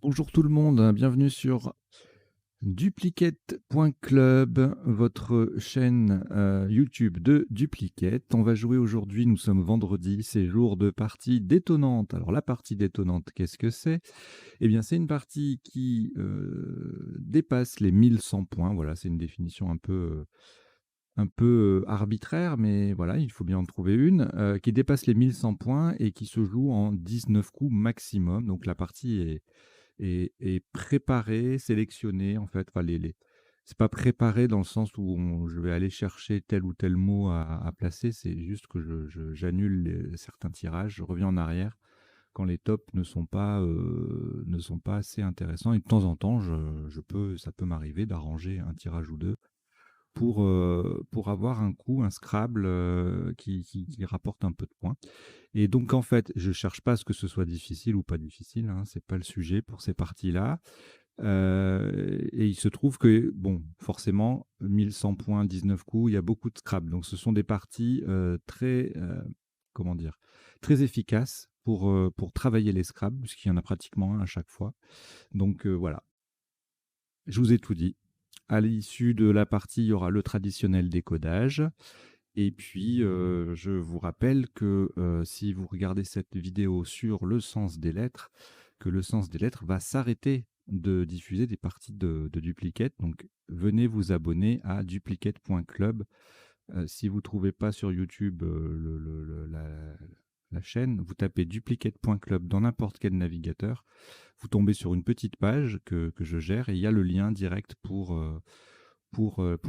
Bonjour tout le monde, bienvenue sur duplicate.club, votre chaîne YouTube de Duplicate. On va jouer aujourd'hui, nous sommes vendredi, c'est jour de partie détonnante. Alors la partie détonnante, qu'est-ce que c'est? Eh bien c'est une partie qui dépasse les 1100 points, voilà, c'est une définition un peu arbitraire, mais voilà, il faut bien en trouver une, qui dépasse les 1100 points et qui se joue en 19 coups maximum. Donc la partie est préparé, sélectionné en fait. Enfin, c'est pas préparé dans le sens où je vais aller chercher tel ou tel mot à placer. C'est juste que j'annule certains tirages, je reviens en arrière quand les tops ne sont pas assez intéressants. Et de temps en temps, ça peut m'arriver d'arranger un tirage ou deux pour avoir un coup, un Scrabble qui rapporte un peu de points. Et donc, en fait, je cherche pas à ce que ce soit difficile ou pas difficile, hein, c'est pas le sujet pour ces parties-là. Et il se trouve que, bon, forcément, 1100 points, 19 coups, il y a beaucoup de Scrabble. Donc, ce sont des parties comment dire, très efficaces pour travailler les Scrabble, puisqu'il y en a pratiquement un à chaque fois. Donc, voilà, je vous ai tout dit. À l'issue de la partie, il y aura le traditionnel décodage. Et puis, je vous rappelle que si vous regardez cette vidéo sur le sens des lettres, que le sens des lettres va s'arrêter de diffuser des parties de Duplicate. Donc, venez vous abonner à duplicate.club. Si vous ne trouvez pas sur YouTube la chaîne, vous tapez duplicate.club dans n'importe quel navigateur. Vous tombez sur une petite page que je gère et il y a le lien direct pour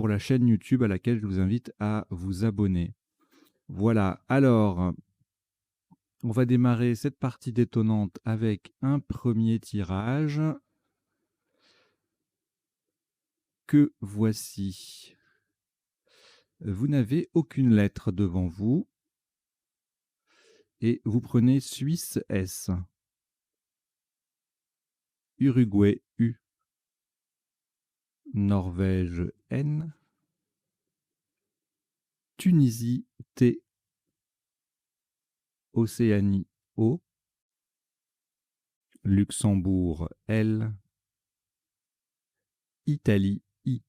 la chaîne YouTube à laquelle je vous invite à vous abonner. Voilà, alors, on va démarrer cette partie détonnante avec un premier tirage que voici. Vous n'avez aucune lettre devant vous et vous prenez Suisse S, Uruguay U, Norvège N, Tunisie T, Océanie O, Luxembourg L, Italie I.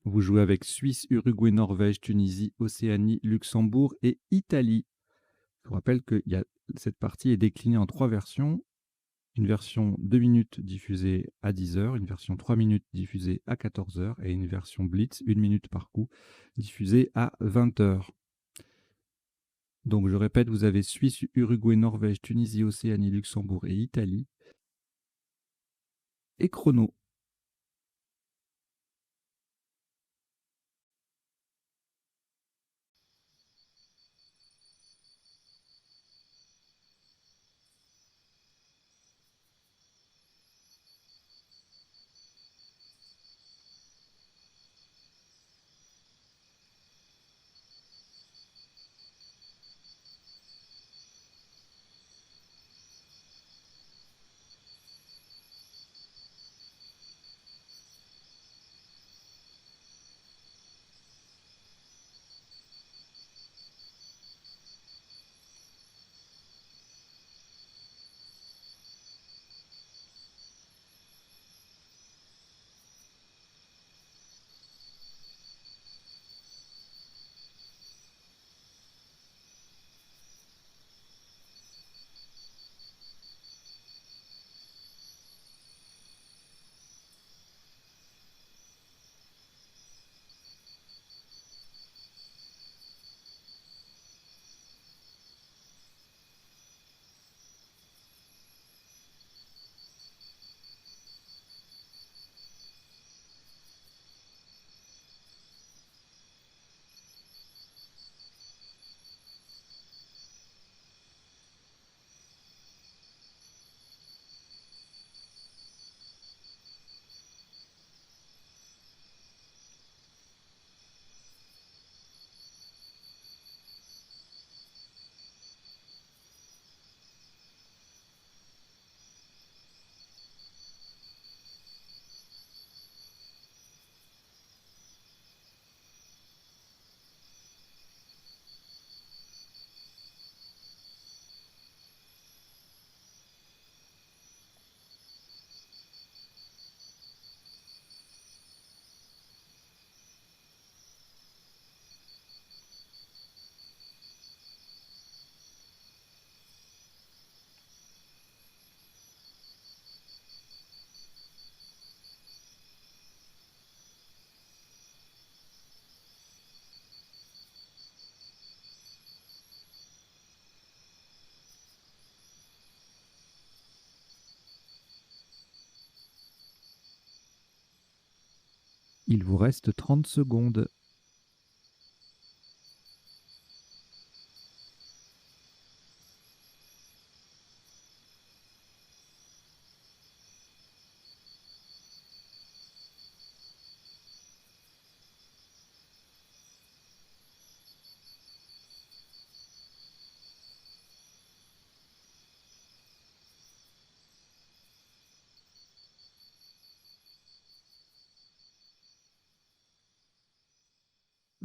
Vous jouez avec Suisse, Uruguay, Norvège, Tunisie, Océanie, Luxembourg et Italie. Je vous rappelle que cette partie est déclinée en 3 versions. Une version 2 minutes diffusée à 10 heures, une version 3 minutes diffusée à 14 heures et une version Blitz, 1 minute par coup, diffusée à 20 heures. Donc je répète, vous avez Suisse, Uruguay, Norvège, Tunisie, Océanie, Luxembourg et Italie. Et chrono. Il vous reste 30 secondes.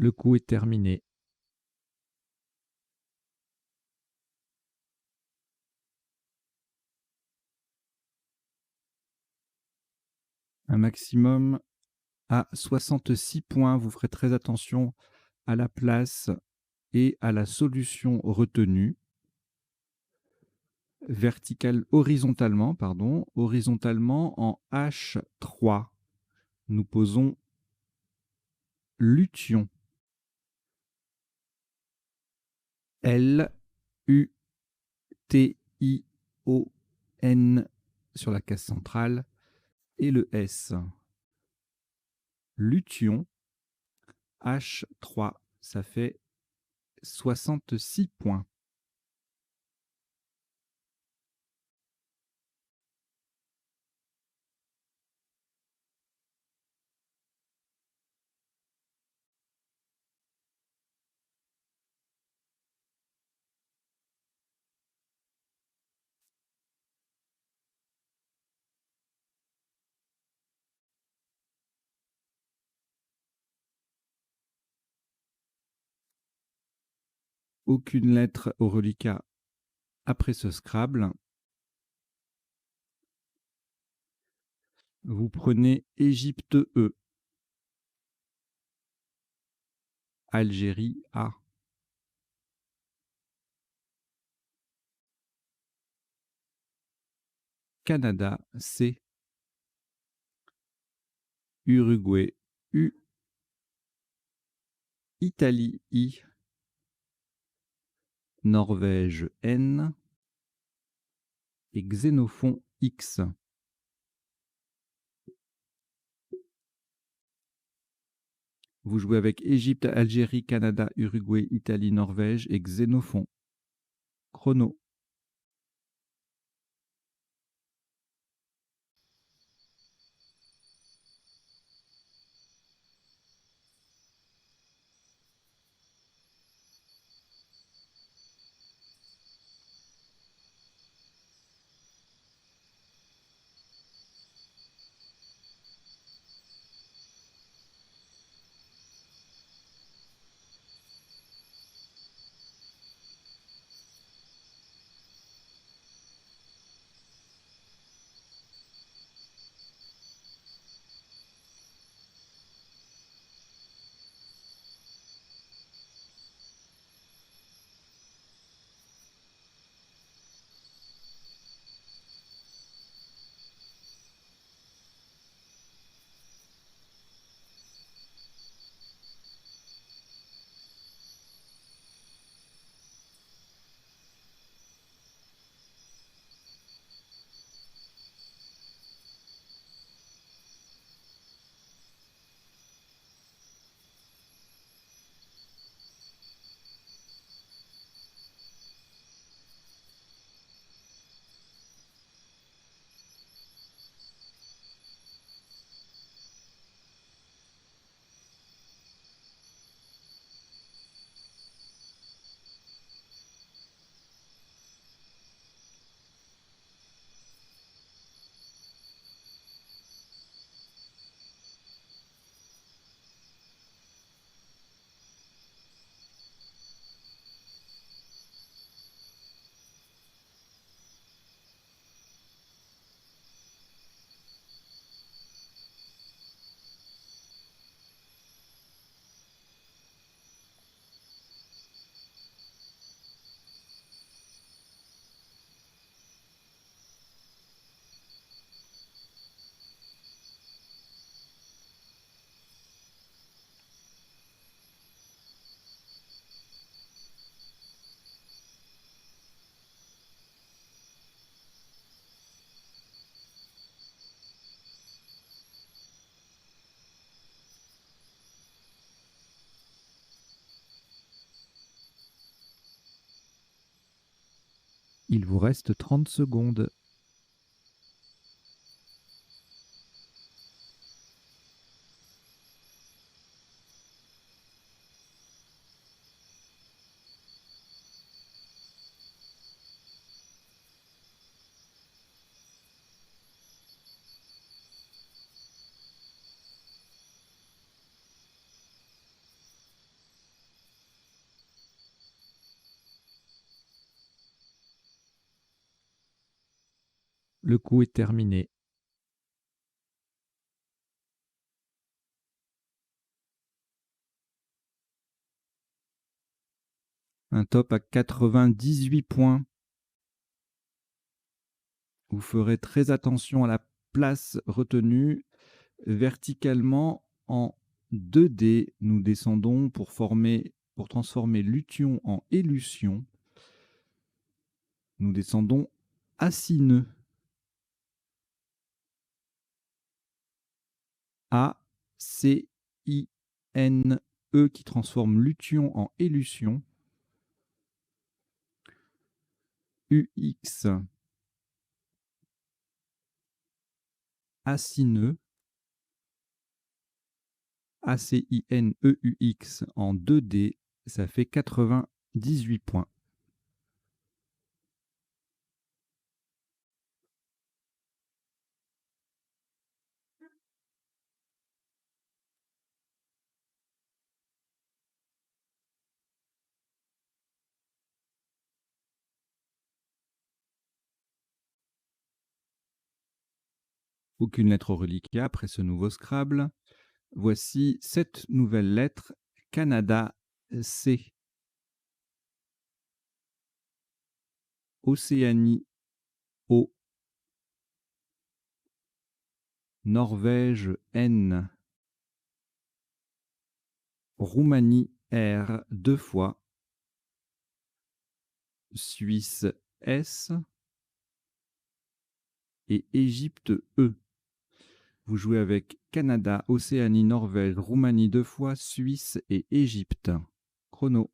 Le coup est terminé. Un maximum à 66 points. Vous ferez très attention à la place et à la solution retenue. Horizontalement, pardon, horizontalement en H3. Nous posons Lution. L-U-T-I-O-N sur la case centrale et le S. Lution H3, ça fait 66 points. Aucune lettre au reliquat après ce Scrabble. Vous prenez Égypte E, Algérie A, Canada C, Uruguay U, Italie I, Norvège N et Xénophon X. Vous jouez avec Égypte, Algérie, Canada, Uruguay, Italie, Norvège et Xénophon. Chrono. Il vous reste 30 secondes. Le coup est terminé. Un top à 98 points. Vous ferez très attention à la place retenue. Verticalement, en 2D, nous descendons pour transformer l'uthion en élution. Nous descendons à 6 nœuds. A, C, I, N, E qui transforme l'uthion en élution. U, X, A, 6 nœuds. A, C, I, N, E, U, X en 2D, ça fait 98 points. Aucune lettre au reliquat après ce nouveau Scrabble. Voici 7 nouvelles lettres. Canada, C. Océanie, O. Norvège, N. Roumanie, R, 2 fois. Suisse, S. Et Égypte, E. Vous jouez avec Canada, Océanie, Norvège, Roumanie 2 fois, Suisse et Égypte. Chrono.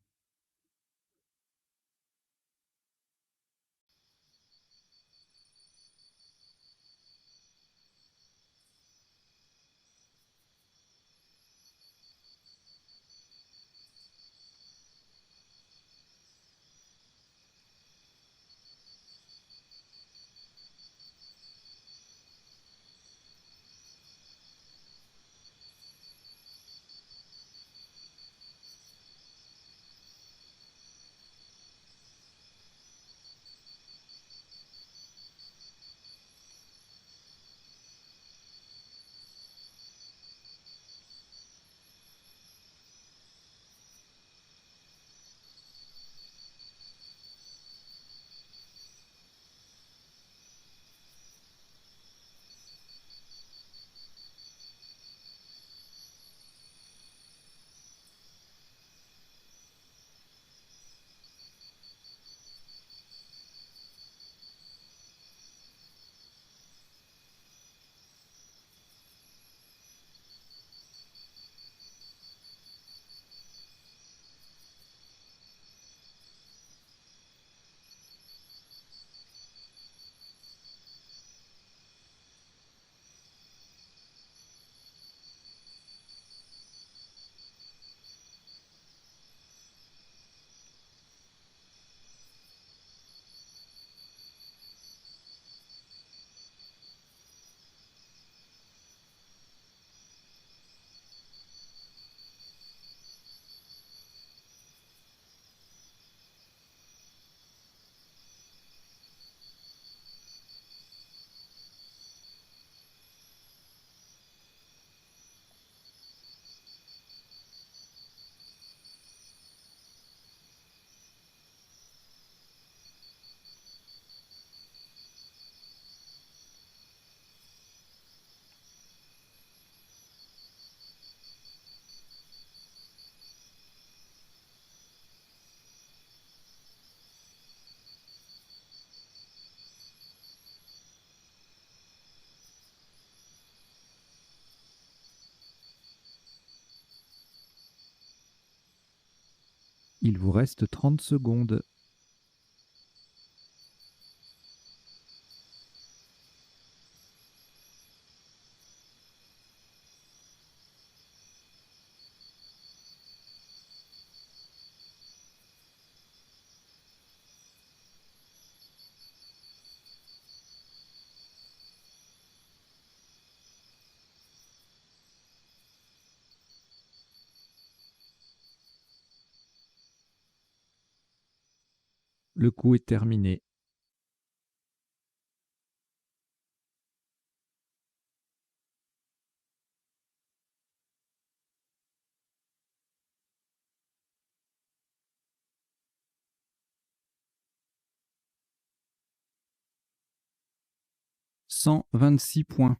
Il vous reste 30 secondes. Le coup est terminé. Cent 126 points.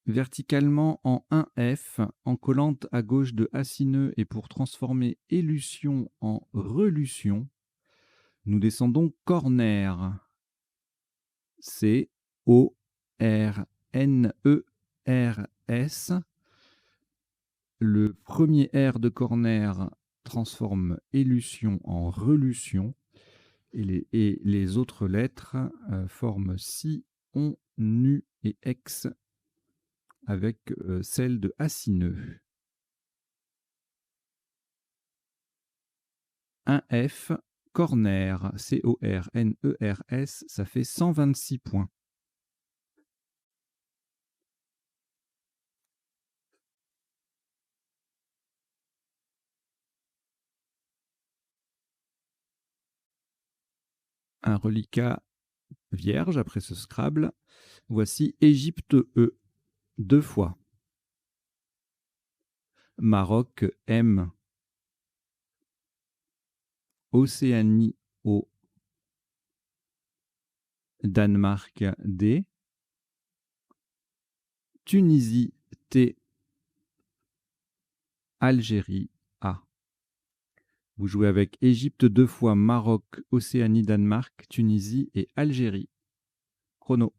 Verticalement en 1F, en collante à gauche de Acineux et pour transformer élution en relution, nous descendons corner. C-O-R-N-E-R-S. Le premier R de corner transforme élution en relution et les autres lettres forment si, on, nu et ex avec celle de Acineux. 1F, corner, C-O-R-N-E-R-S, ça fait 126 points. Un reliquat vierge après ce Scrabble. Voici Égypte E, 2 fois. Maroc M. Océanie O. Danemark D. Tunisie T. Algérie A. Vous jouez avec Égypte 2 fois, Maroc, Océanie, Danemark, Tunisie et Algérie. Chrono.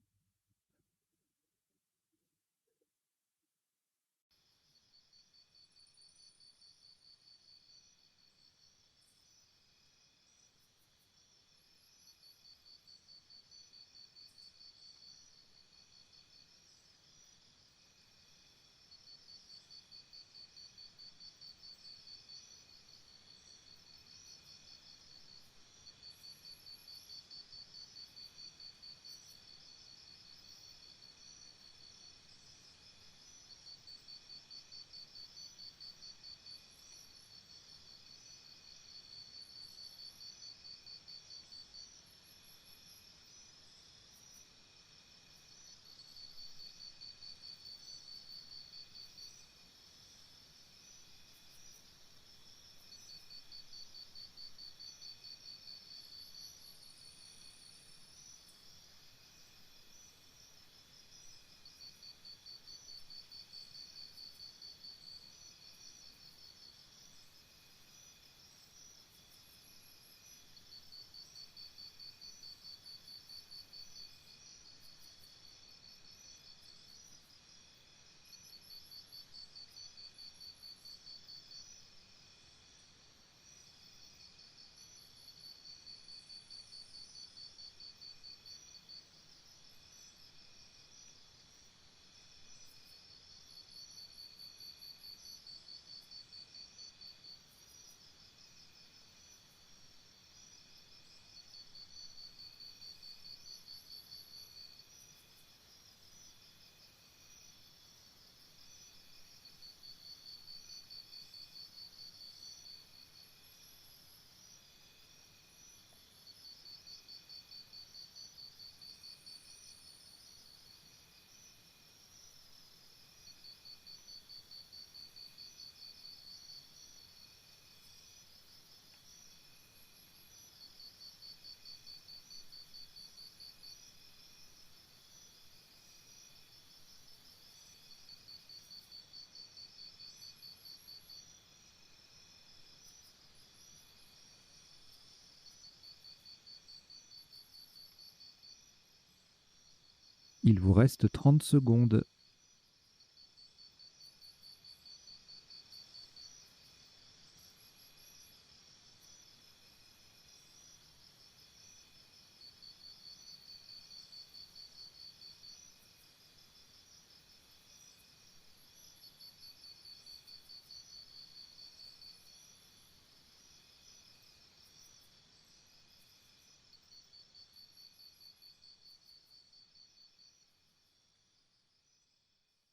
Il vous reste 30 secondes.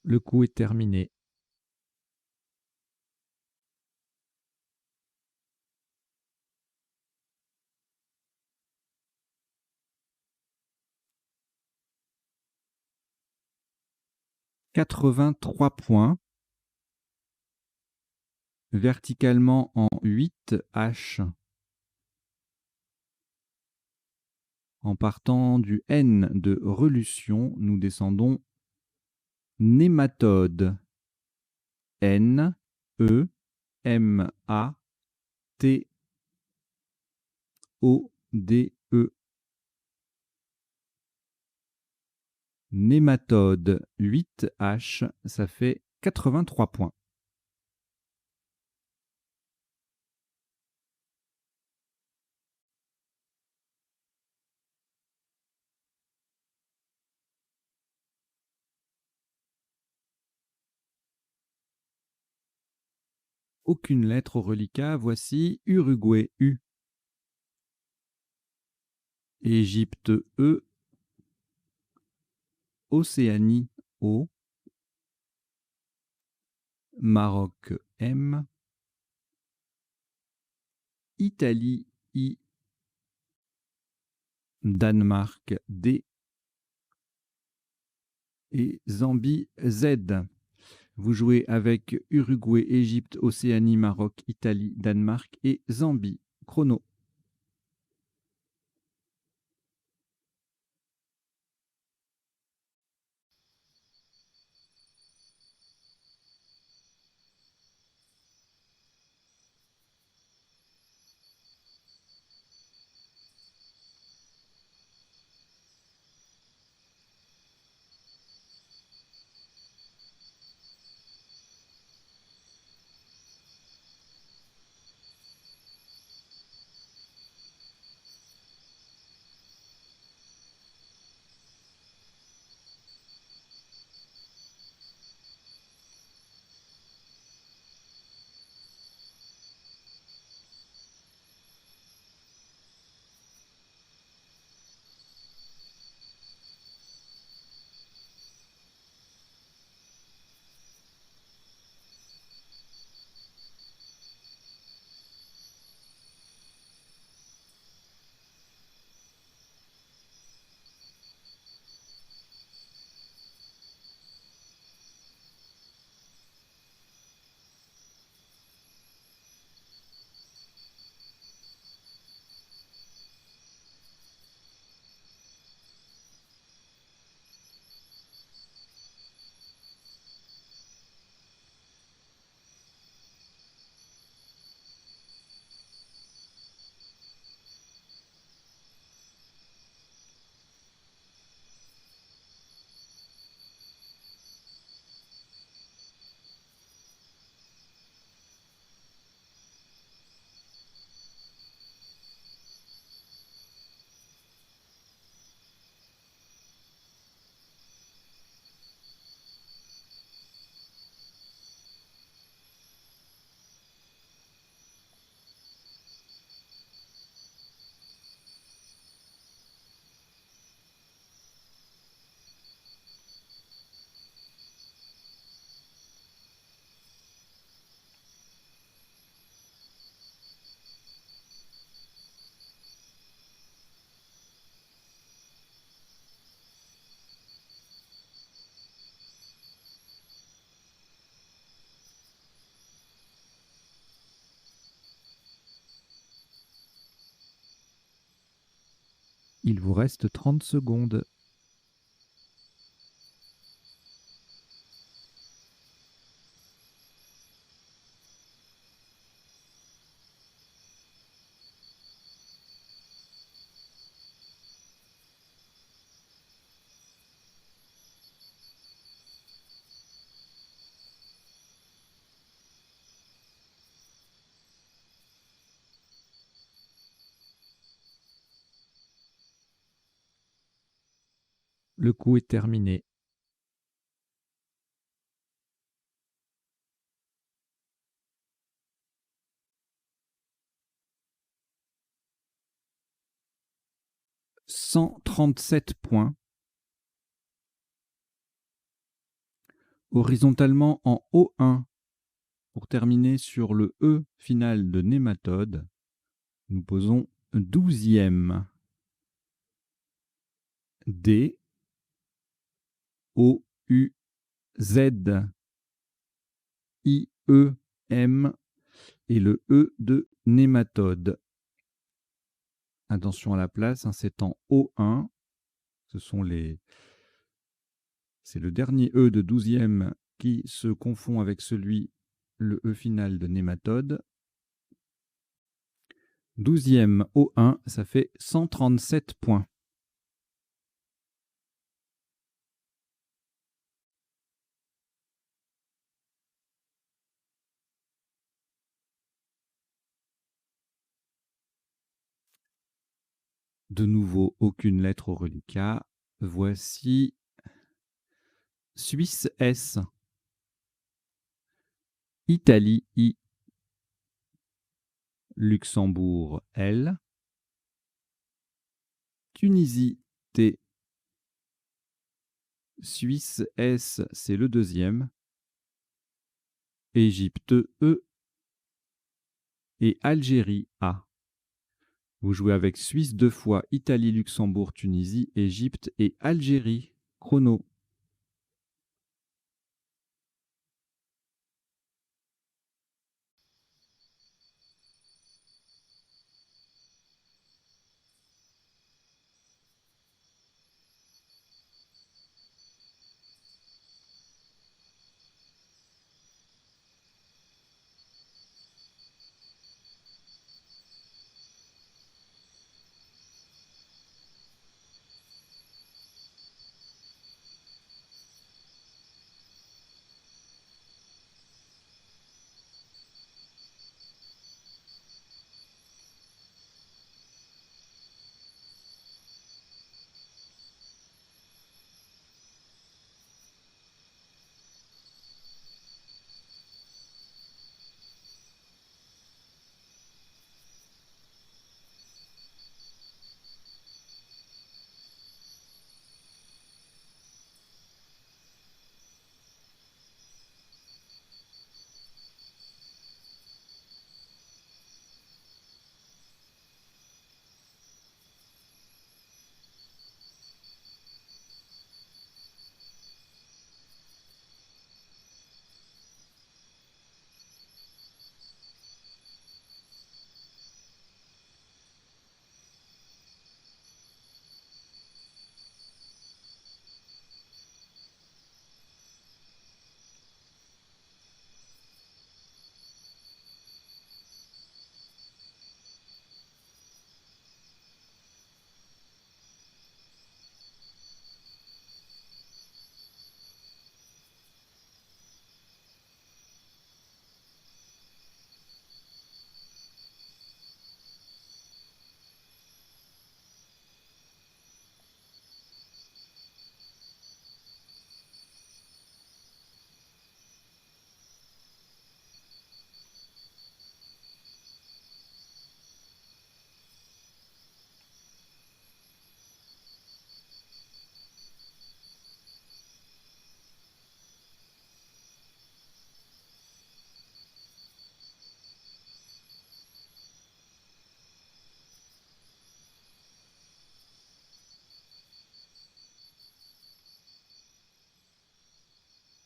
Le coup est terminé. 83 points. Verticalement en 8 H. En partant du N de relution, nous descendons nématode. N, E, M, A, T, O, D, E. Nématode 8 H, ça fait 83 points. Aucune lettre au reliquat, voici Uruguay U. Égypte E. Océanie O. Maroc M. Italie I. Danemark D. Et Zambie Z. Vous jouez avec Uruguay, Égypte, Océanie, Maroc, Italie, Danemark et Zambie. Chrono. Il vous reste 30 secondes. Le coup est terminé. « 137 points. Horizontalement en O1, pour terminer sur le E final de nématode, nous posons 12e. D, O, U, Z, I, E, M et le E de nématode. Attention à la place, hein, c'est en O1. C'est le dernier E de 12e qui se confond avec le E final de nématode. 12e O1, ça fait 137 points. De nouveau, aucune lettre au reliquat. Voici Suisse S, Italie I, Luxembourg L, Tunisie T, Suisse S, c'est le deuxième, Égypte E et Algérie A. Vous jouez avec Suisse 2 fois, Italie, Luxembourg, Tunisie, Égypte et Algérie. Chrono.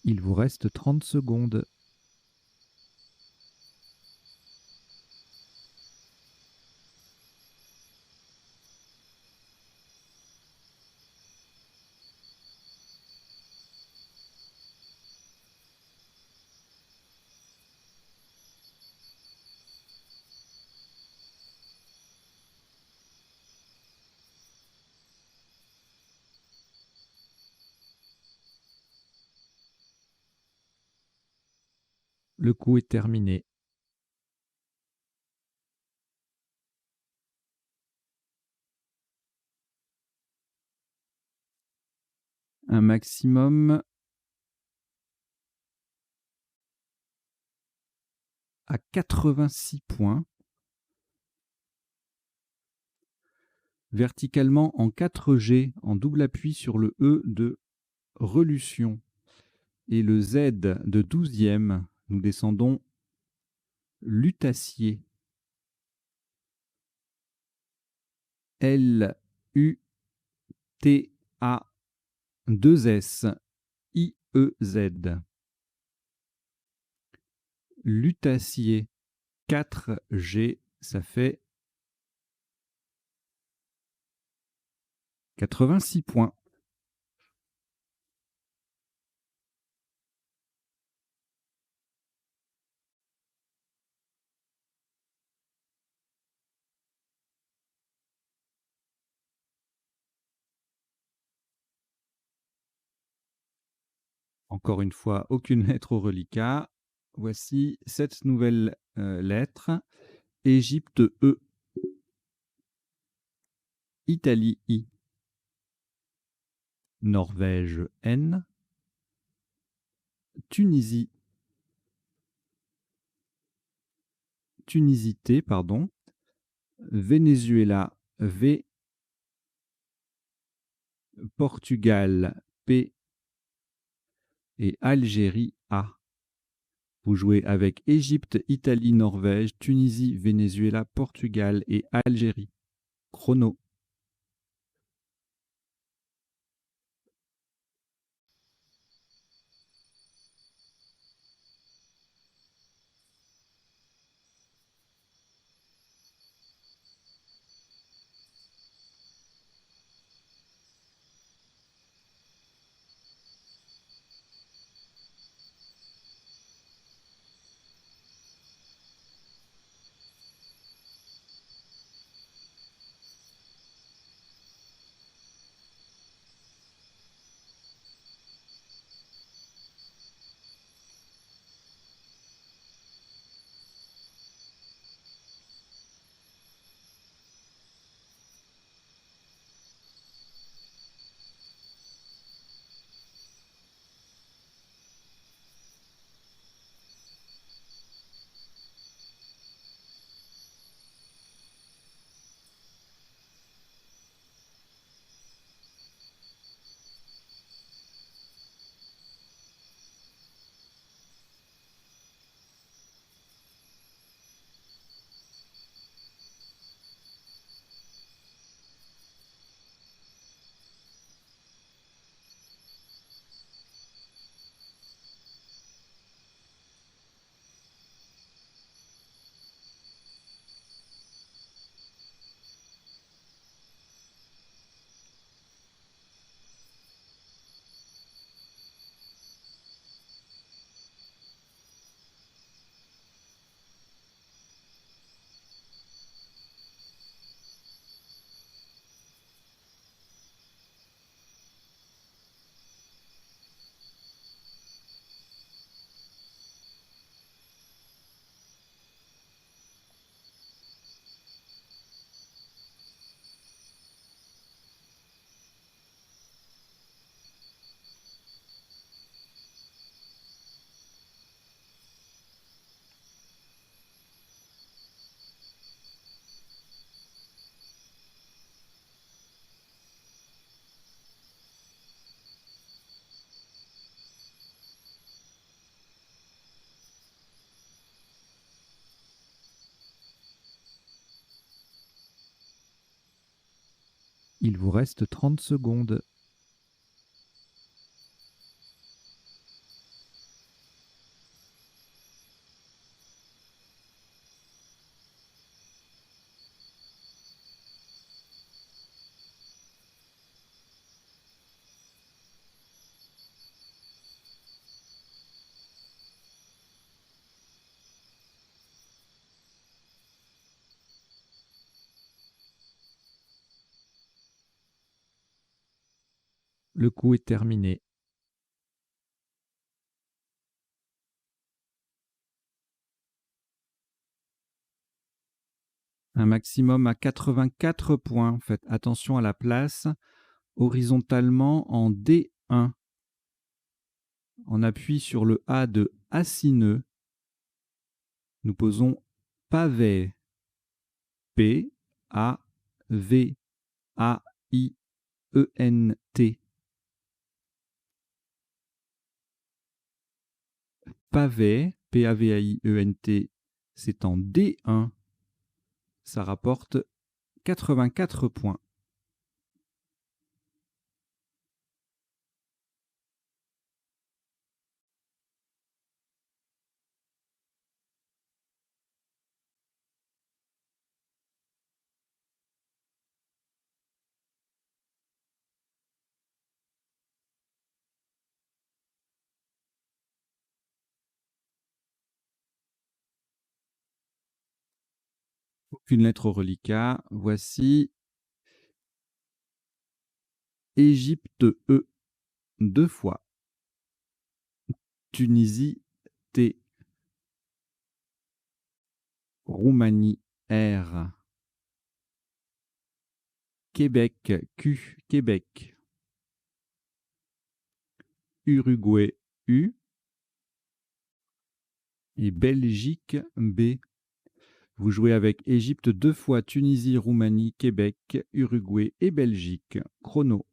Il vous reste 30 secondes. Le coup est terminé. Un maximum à 86 points. Verticalement en 4G, en double appui sur le E de relution. Et le Z de 12e, nous descendons lutassier. L-U-T-A 2-S E-Z. Lutassier, 4G, ça fait 86 points. Encore une fois, aucune lettre au reliquat. Voici 7 nouvelles lettres. Égypte E, Italie I, Norvège N, Tunisie T, pardon, Venezuela V, Portugal P et Algérie A. Vous jouez avec Égypte, Italie, Norvège, Tunisie, Venezuela, Portugal et Algérie. Chrono. Il vous reste 30 secondes. Le coup est terminé. Un maximum à 84 points. Faites attention à la place. Horizontalement en D1. On appuie sur le A de Acineux. Nous posons pavé. P-A-V-A-I-E-N-T. Pavé, P-A-V-A-I-E-N-T, c'est en D1. Ça rapporte 84 points. Aucune lettre au reliquat. Voici Égypte E, 2 fois. Tunisie T. Roumanie R. Québec Q. Québec. Uruguay U. Et Belgique B. Vous jouez avec Égypte 2 fois, Tunisie, Roumanie, Québec, Uruguay et Belgique. Chrono.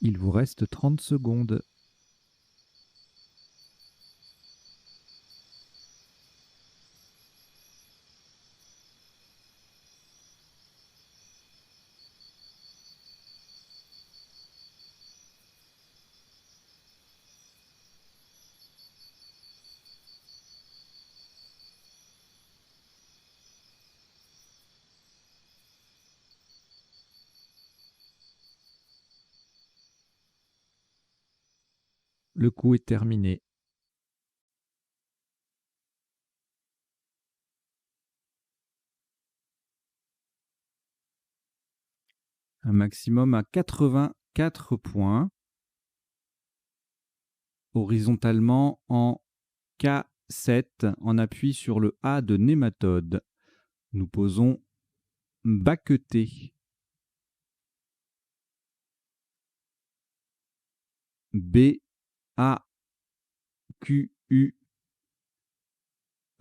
Il vous reste 30 secondes. Le coup est terminé. Un maximum à 84 points. Horizontalement en K7, en appui sur le A de nématode. Nous posons baqueté. B A Q U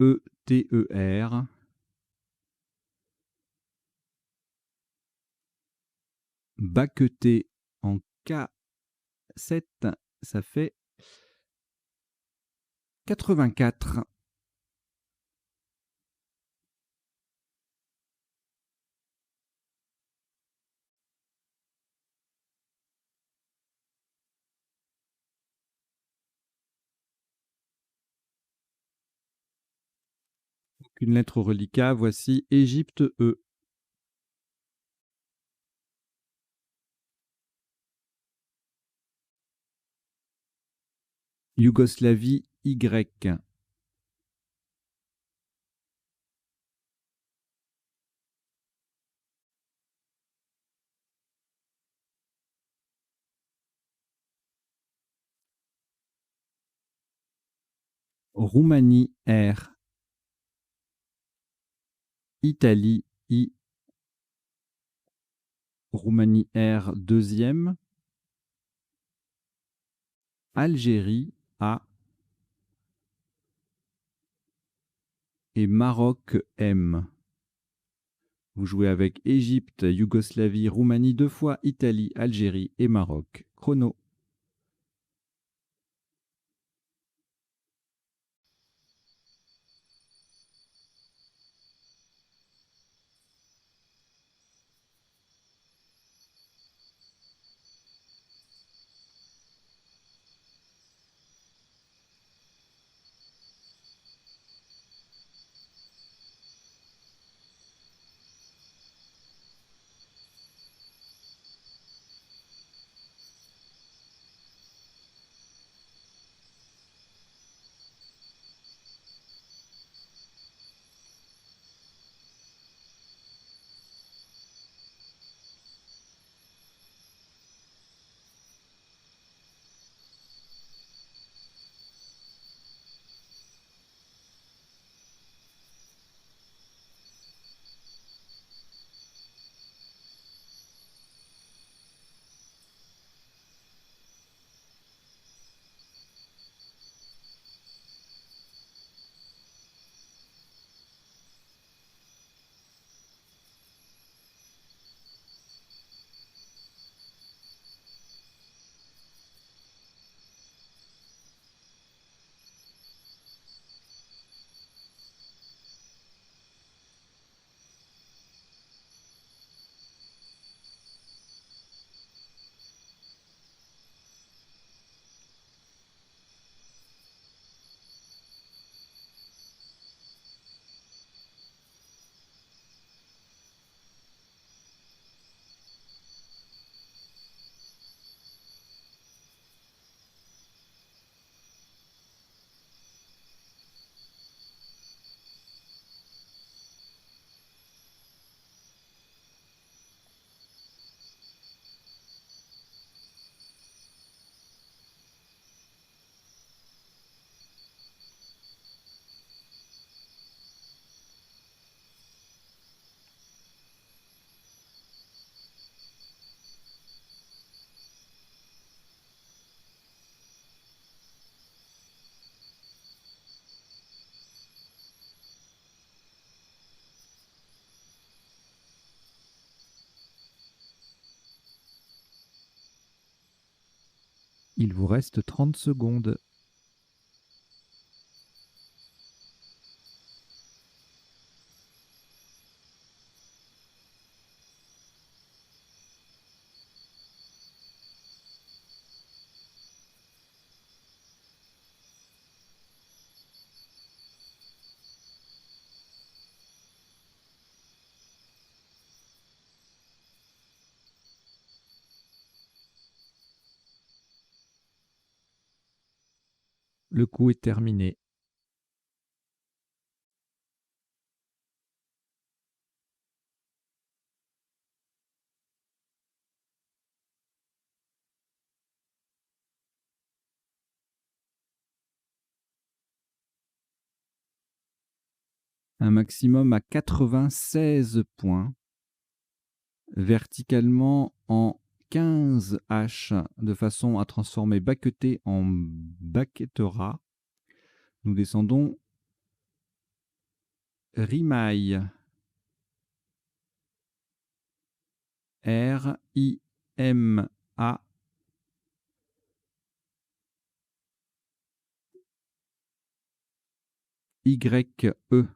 E T E R. Baqueté en K7, ça fait 84. Une lettre au reliquat, voici Égypte E. Yougoslavie Y. Roumanie R, Italie I, Roumanie R deuxième, Algérie A et Maroc M. Vous jouez avec Égypte, Yougoslavie, Roumanie 2 fois, Italie, Algérie et Maroc. Chrono. Il vous reste 30 secondes. Le coup est terminé. Un maximum à 96 points. Verticalement en 15 H de façon à transformer baqueté en baquetera. Nous descendons Rimaille. R-I-M-A. Y-E.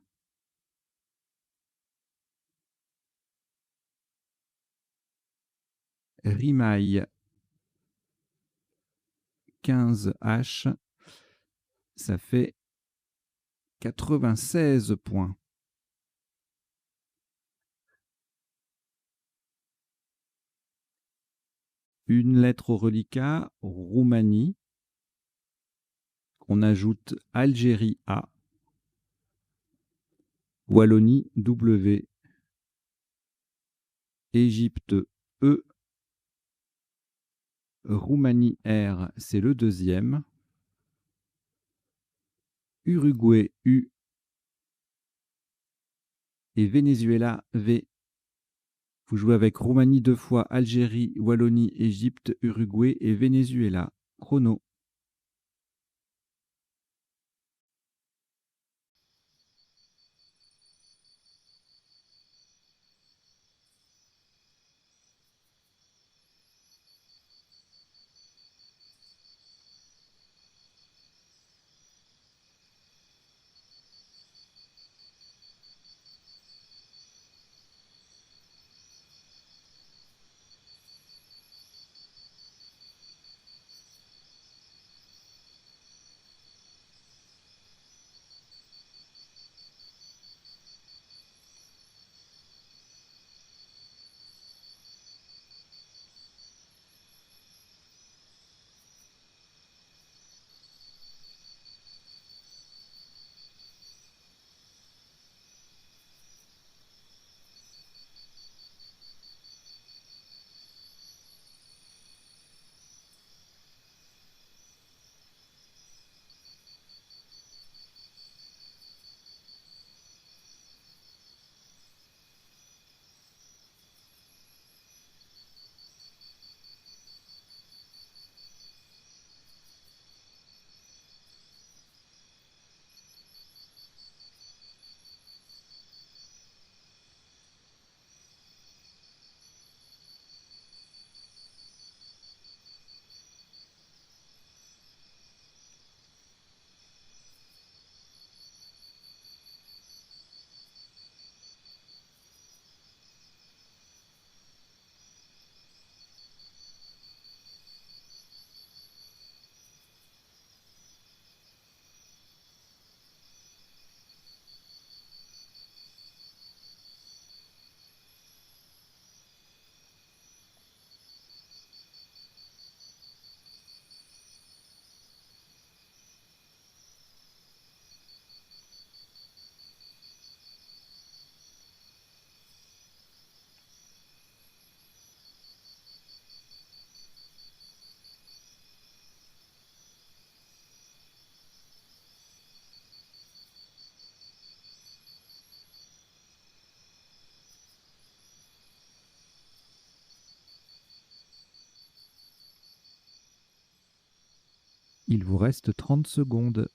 Rimaille. 15 H. Ça fait 96 points. Une lettre au reliquat, Roumanie. On ajoute Algérie A. Wallonie W. Égypte E. Roumanie R, c'est le deuxième. Uruguay U et Venezuela V. Vous jouez avec Roumanie 2 fois, Algérie, Wallonie, Égypte, Uruguay et Venezuela. Chrono. Il vous reste 30 secondes.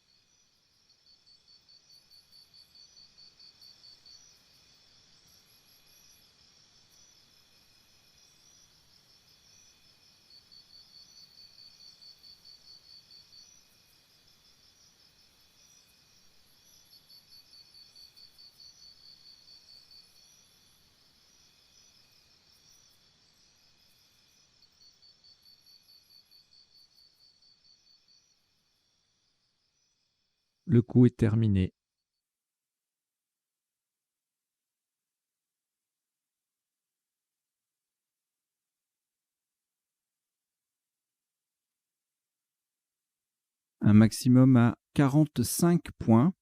Le coup est terminé. Un maximum à 45 points.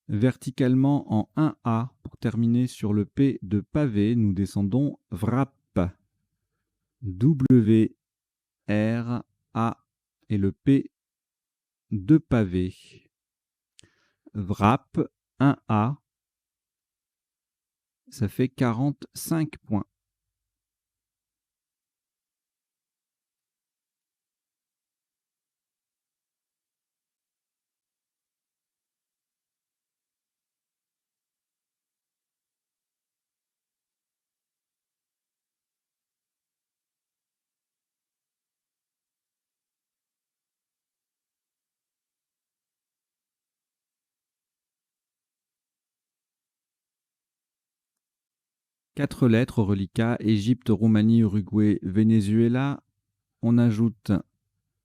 Verticalement en 1A pour terminer sur le P de pavé, nous descendons Wrap. W, R, A et le P de pavé. Wrap 1A, ça fait 45 points. Quatre lettres au reliquat, Égypte, Roumanie, Uruguay, Venezuela. On ajoute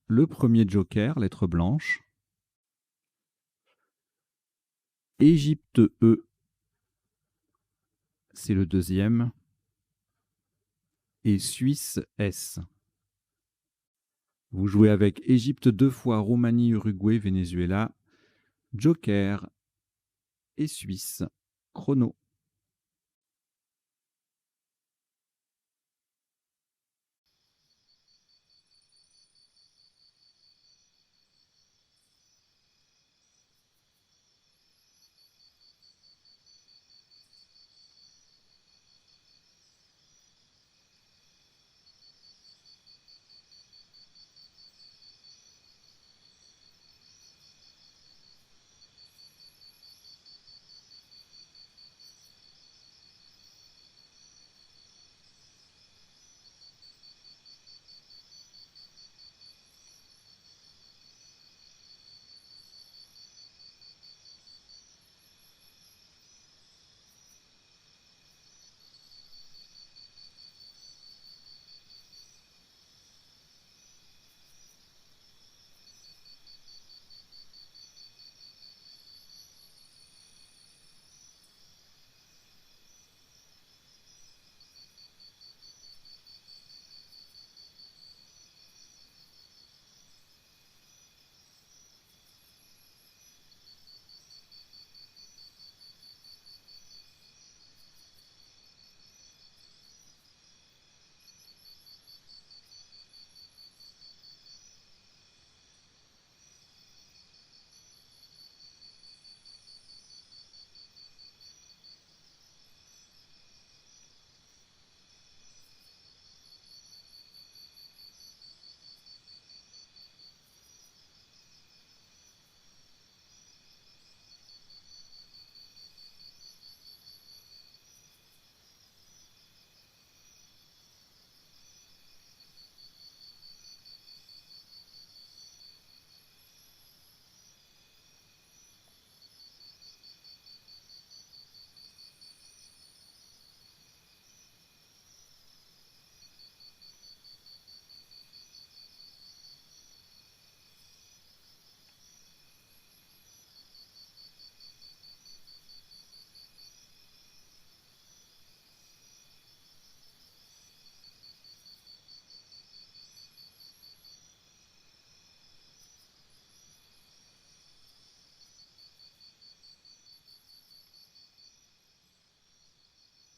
le premier joker, lettre blanche. Égypte E, c'est le deuxième. Et Suisse S. Vous jouez avec Égypte 2 fois, Roumanie, Uruguay, Venezuela, joker et Suisse. Chrono.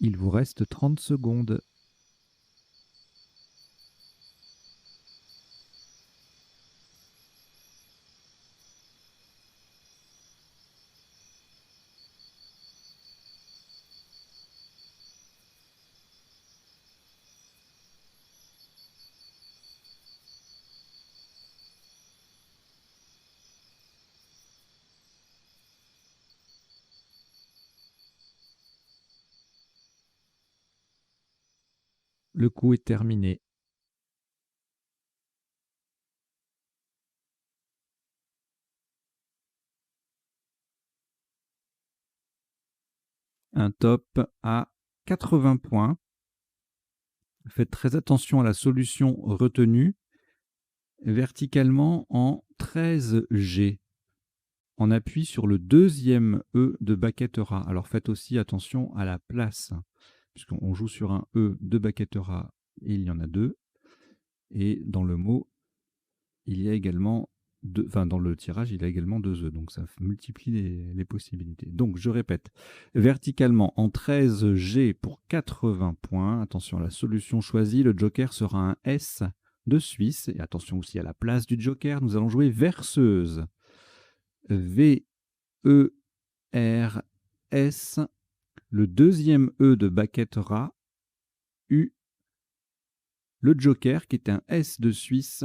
Il vous reste 30 secondes. Le coup est terminé. Un top à 80 points. Faites très attention à la solution retenue. Verticalement en 13G. On appuie sur le deuxième E de Baccarat. Alors faites aussi attention à la place, puisqu'on joue sur un E de Baccarat et il y en a deux. Et dans le mot, il y a également deux, enfin dans le tirage, il y a également deux E, donc ça multiplie les possibilités. Donc je répète, verticalement en 13G pour 80 points. Attention à la solution choisie, le joker sera un S de Suisse. Et attention aussi à la place du joker, nous allons jouer verseuse. V, E, R, S, le deuxième E de Baccarat, U, le joker qui est un S de Suisse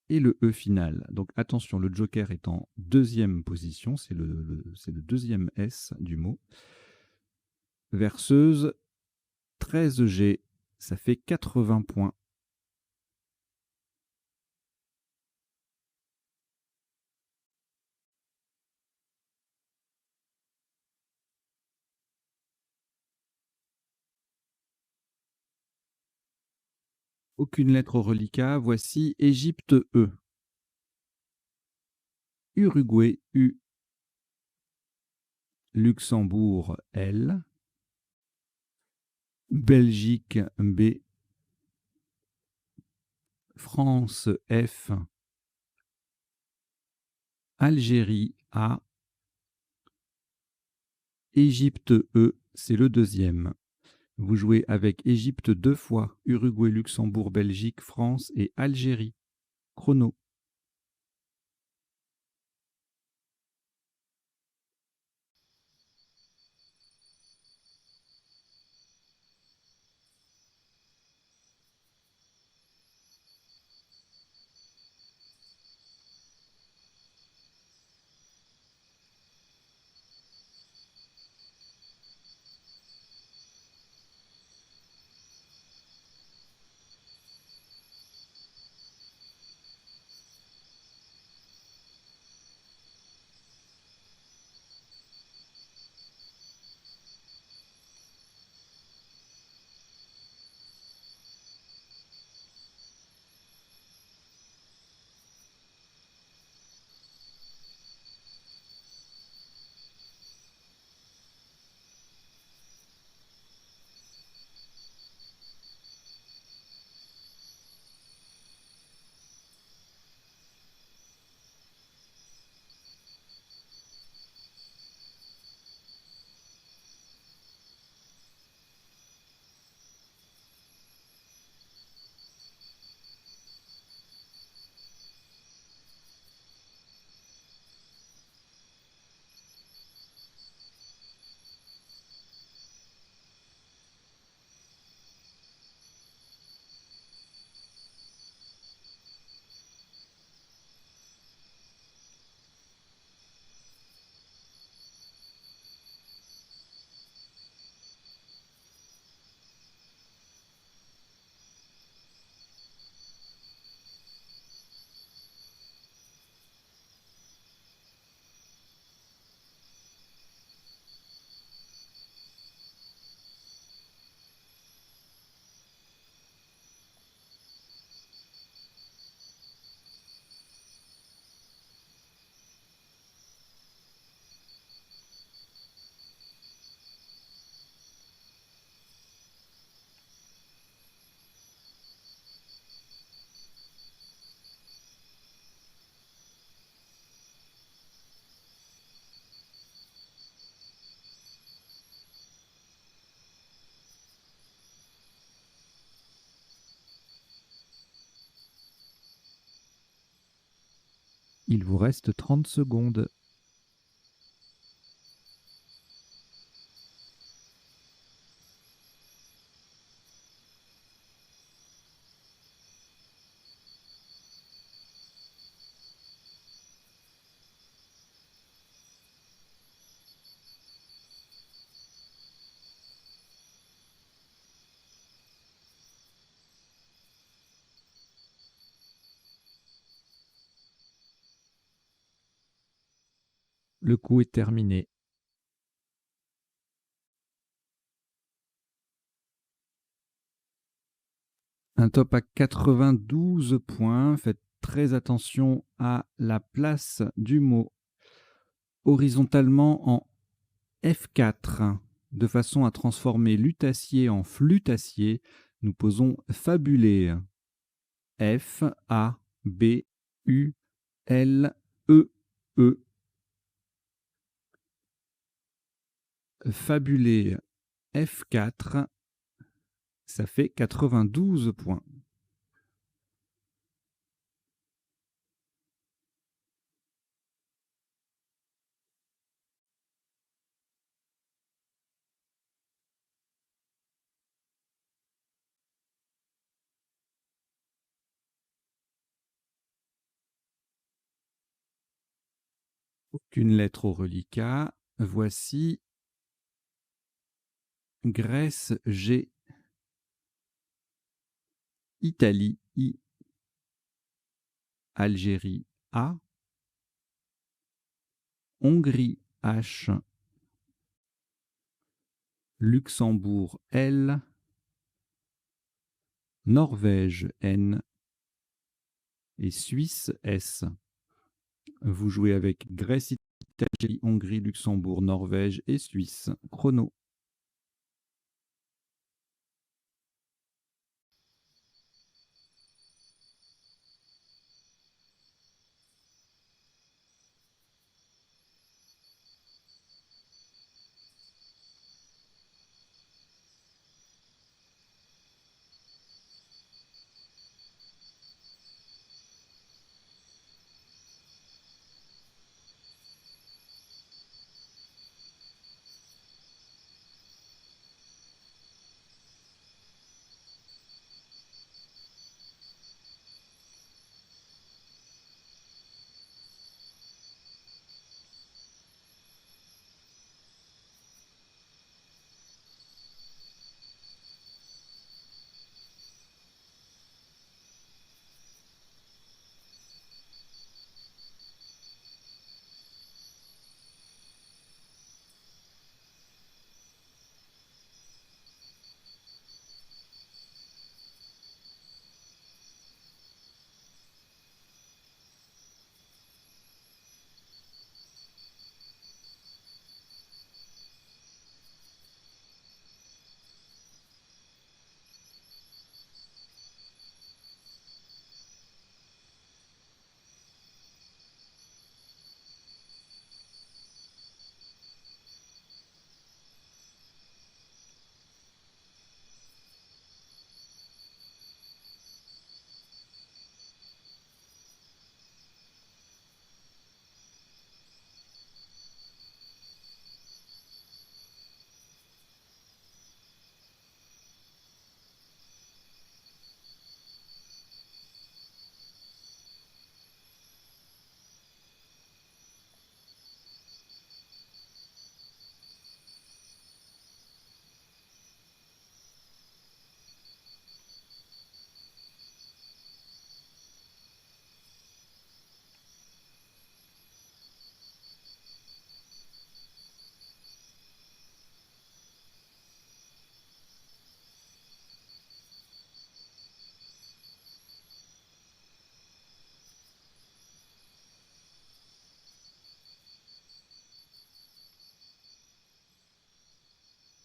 et le E final. Donc attention, le joker est en deuxième position, c'est le deuxième S du mot. Verseuse, 13G, ça fait 80 points. Aucune lettre au reliquat, voici Égypte E, Uruguay U, Luxembourg L, Belgique B, France F, Algérie A, Égypte E, c'est le deuxième. Vous jouez avec Égypte deux fois, Uruguay, Luxembourg, Belgique, France et Algérie. Chrono. Il vous reste 30 secondes. Le coup est terminé. Un top à 92 points. Faites très attention à la place du mot horizontalement en F4, de façon à transformer lutassier en flûtassier. Nous posons fabuler. F, A, B, U, L, E, E. Fabuler F4, ça fait 92 points. Aucune lettre au reliquat. Voici Grèce G, Italie I, Algérie A, Hongrie H, Luxembourg L, Norvège N et Suisse S. Vous jouez avec Grèce, Italie, Hongrie, Luxembourg, Norvège et Suisse. Chrono.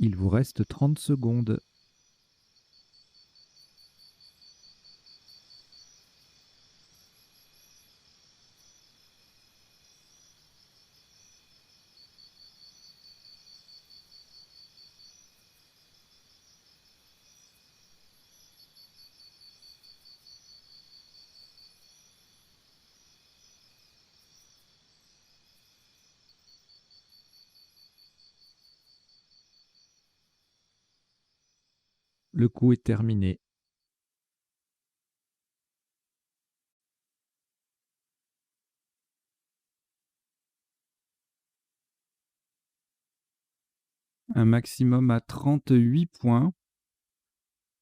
Il vous reste 30 secondes. Le coup est terminé. Un maximum à 38 points,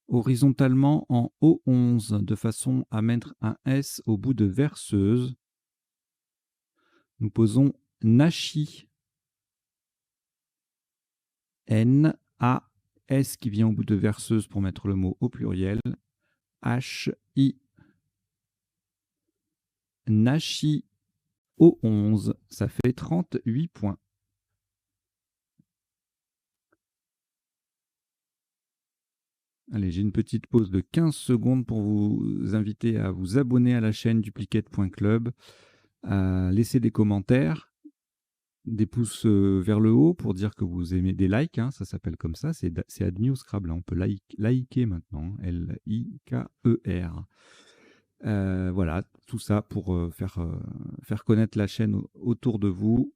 horizontalement en O11, de façon à mettre un S au bout de verseuse. Nous posons Nachi. N-A-S qui vient au bout de verseuse pour mettre le mot au pluriel. H-I. Nachi O11, ça fait 38 points. Allez, j'ai une petite pause de 15 secondes pour vous inviter à vous abonner à la chaîne duplicate.club, à laisser des commentaires, des pouces vers le haut pour dire que vous aimez, des likes, hein, ça s'appelle comme ça, c'est Add New Scrabble, hein, on peut liker maintenant, L-I-K-E-R. Voilà, tout ça pour faire connaître la chaîne autour de vous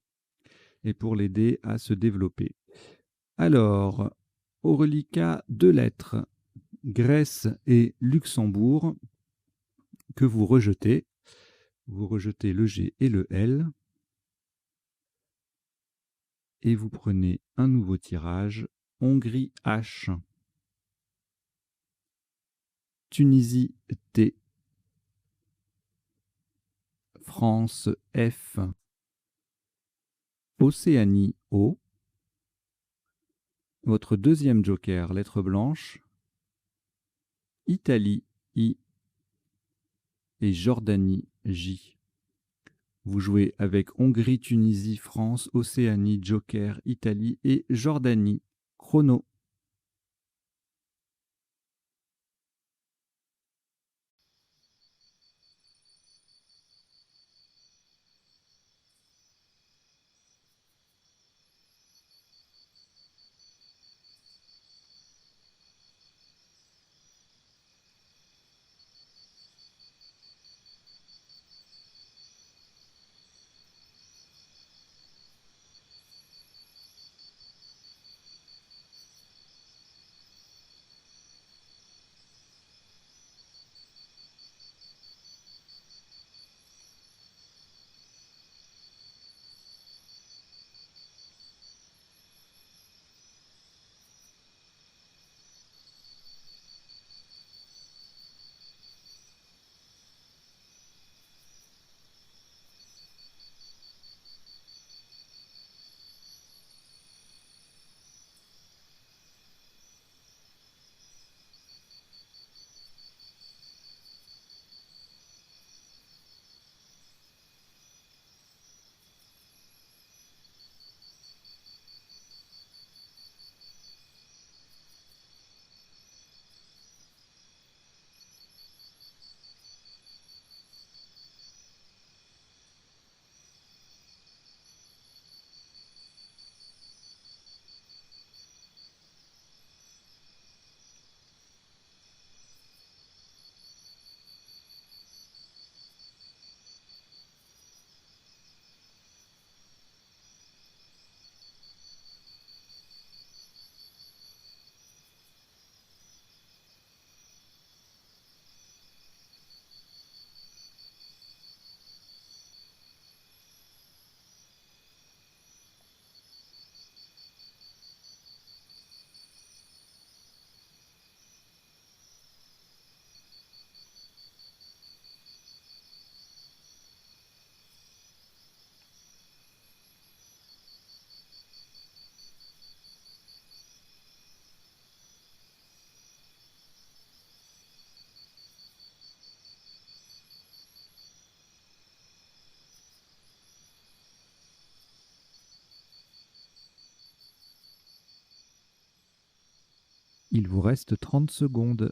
et pour l'aider à se développer. Alors, au reliquat, 2 lettres, Grèce et Luxembourg, que vous rejetez. Vous rejetez le G et le L. Et vous prenez un nouveau tirage, Hongrie H, Tunisie T, France F, Océanie O. Votre deuxième joker, lettre blanche, Italie I et Jordanie J. Vous jouez avec Hongrie, Tunisie, France, Océanie, Joker, Italie et Jordanie. Chrono. Il vous reste 30 secondes.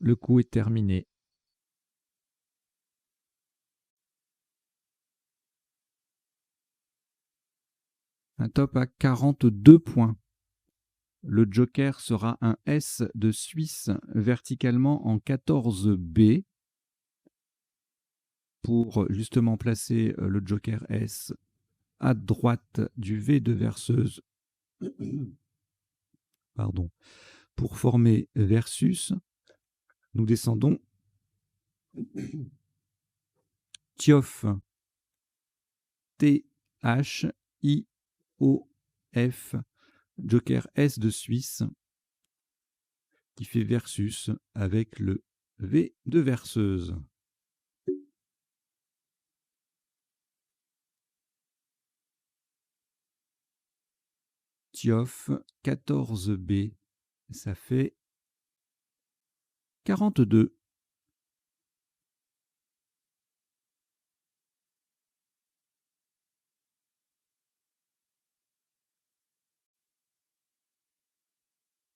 Le coup est terminé. Un top à 42 points. Le joker sera un S de Suisse verticalement en 14B pour justement placer le joker S à droite du V de verseuse. Pardon. Pour former versus, nous descendons Tiof. T-H-I-O-F. Joker S de Suisse qui fait versus avec le V de verseuse. Tiof 14B, ça fait 42.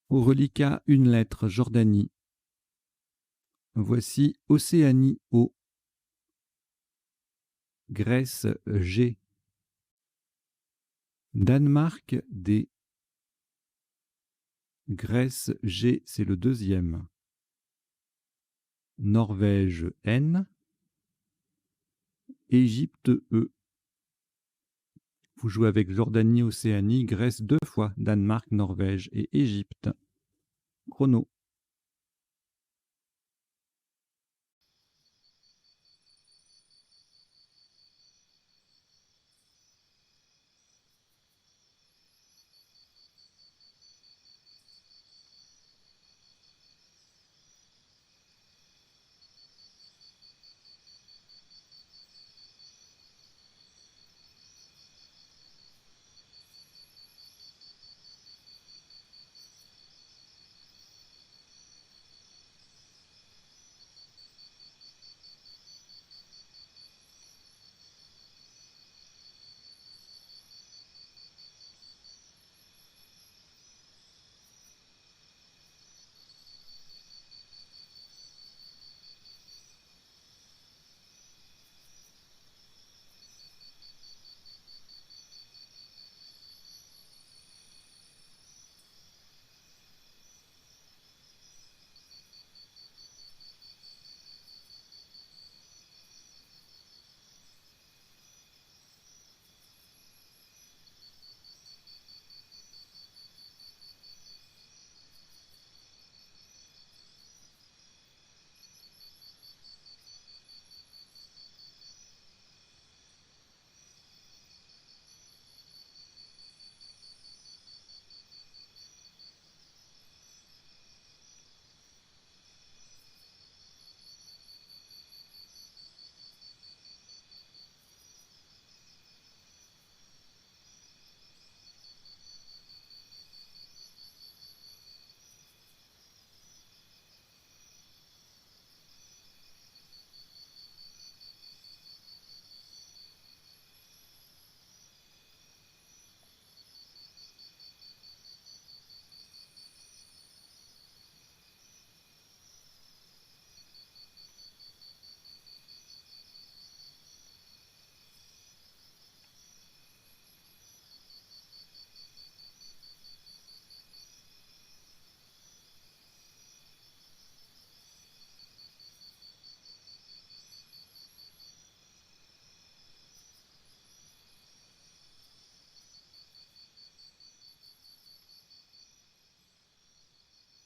Au reliquat, une lettre, Jordanie. Voici Océanie O. Grèce G. Danemark D. Grèce G, c'est le deuxième. Norvège N. Égypte E. Vous jouez avec Jordanie, Océanie, Grèce 2 fois, Danemark, Norvège et Égypte. Chrono.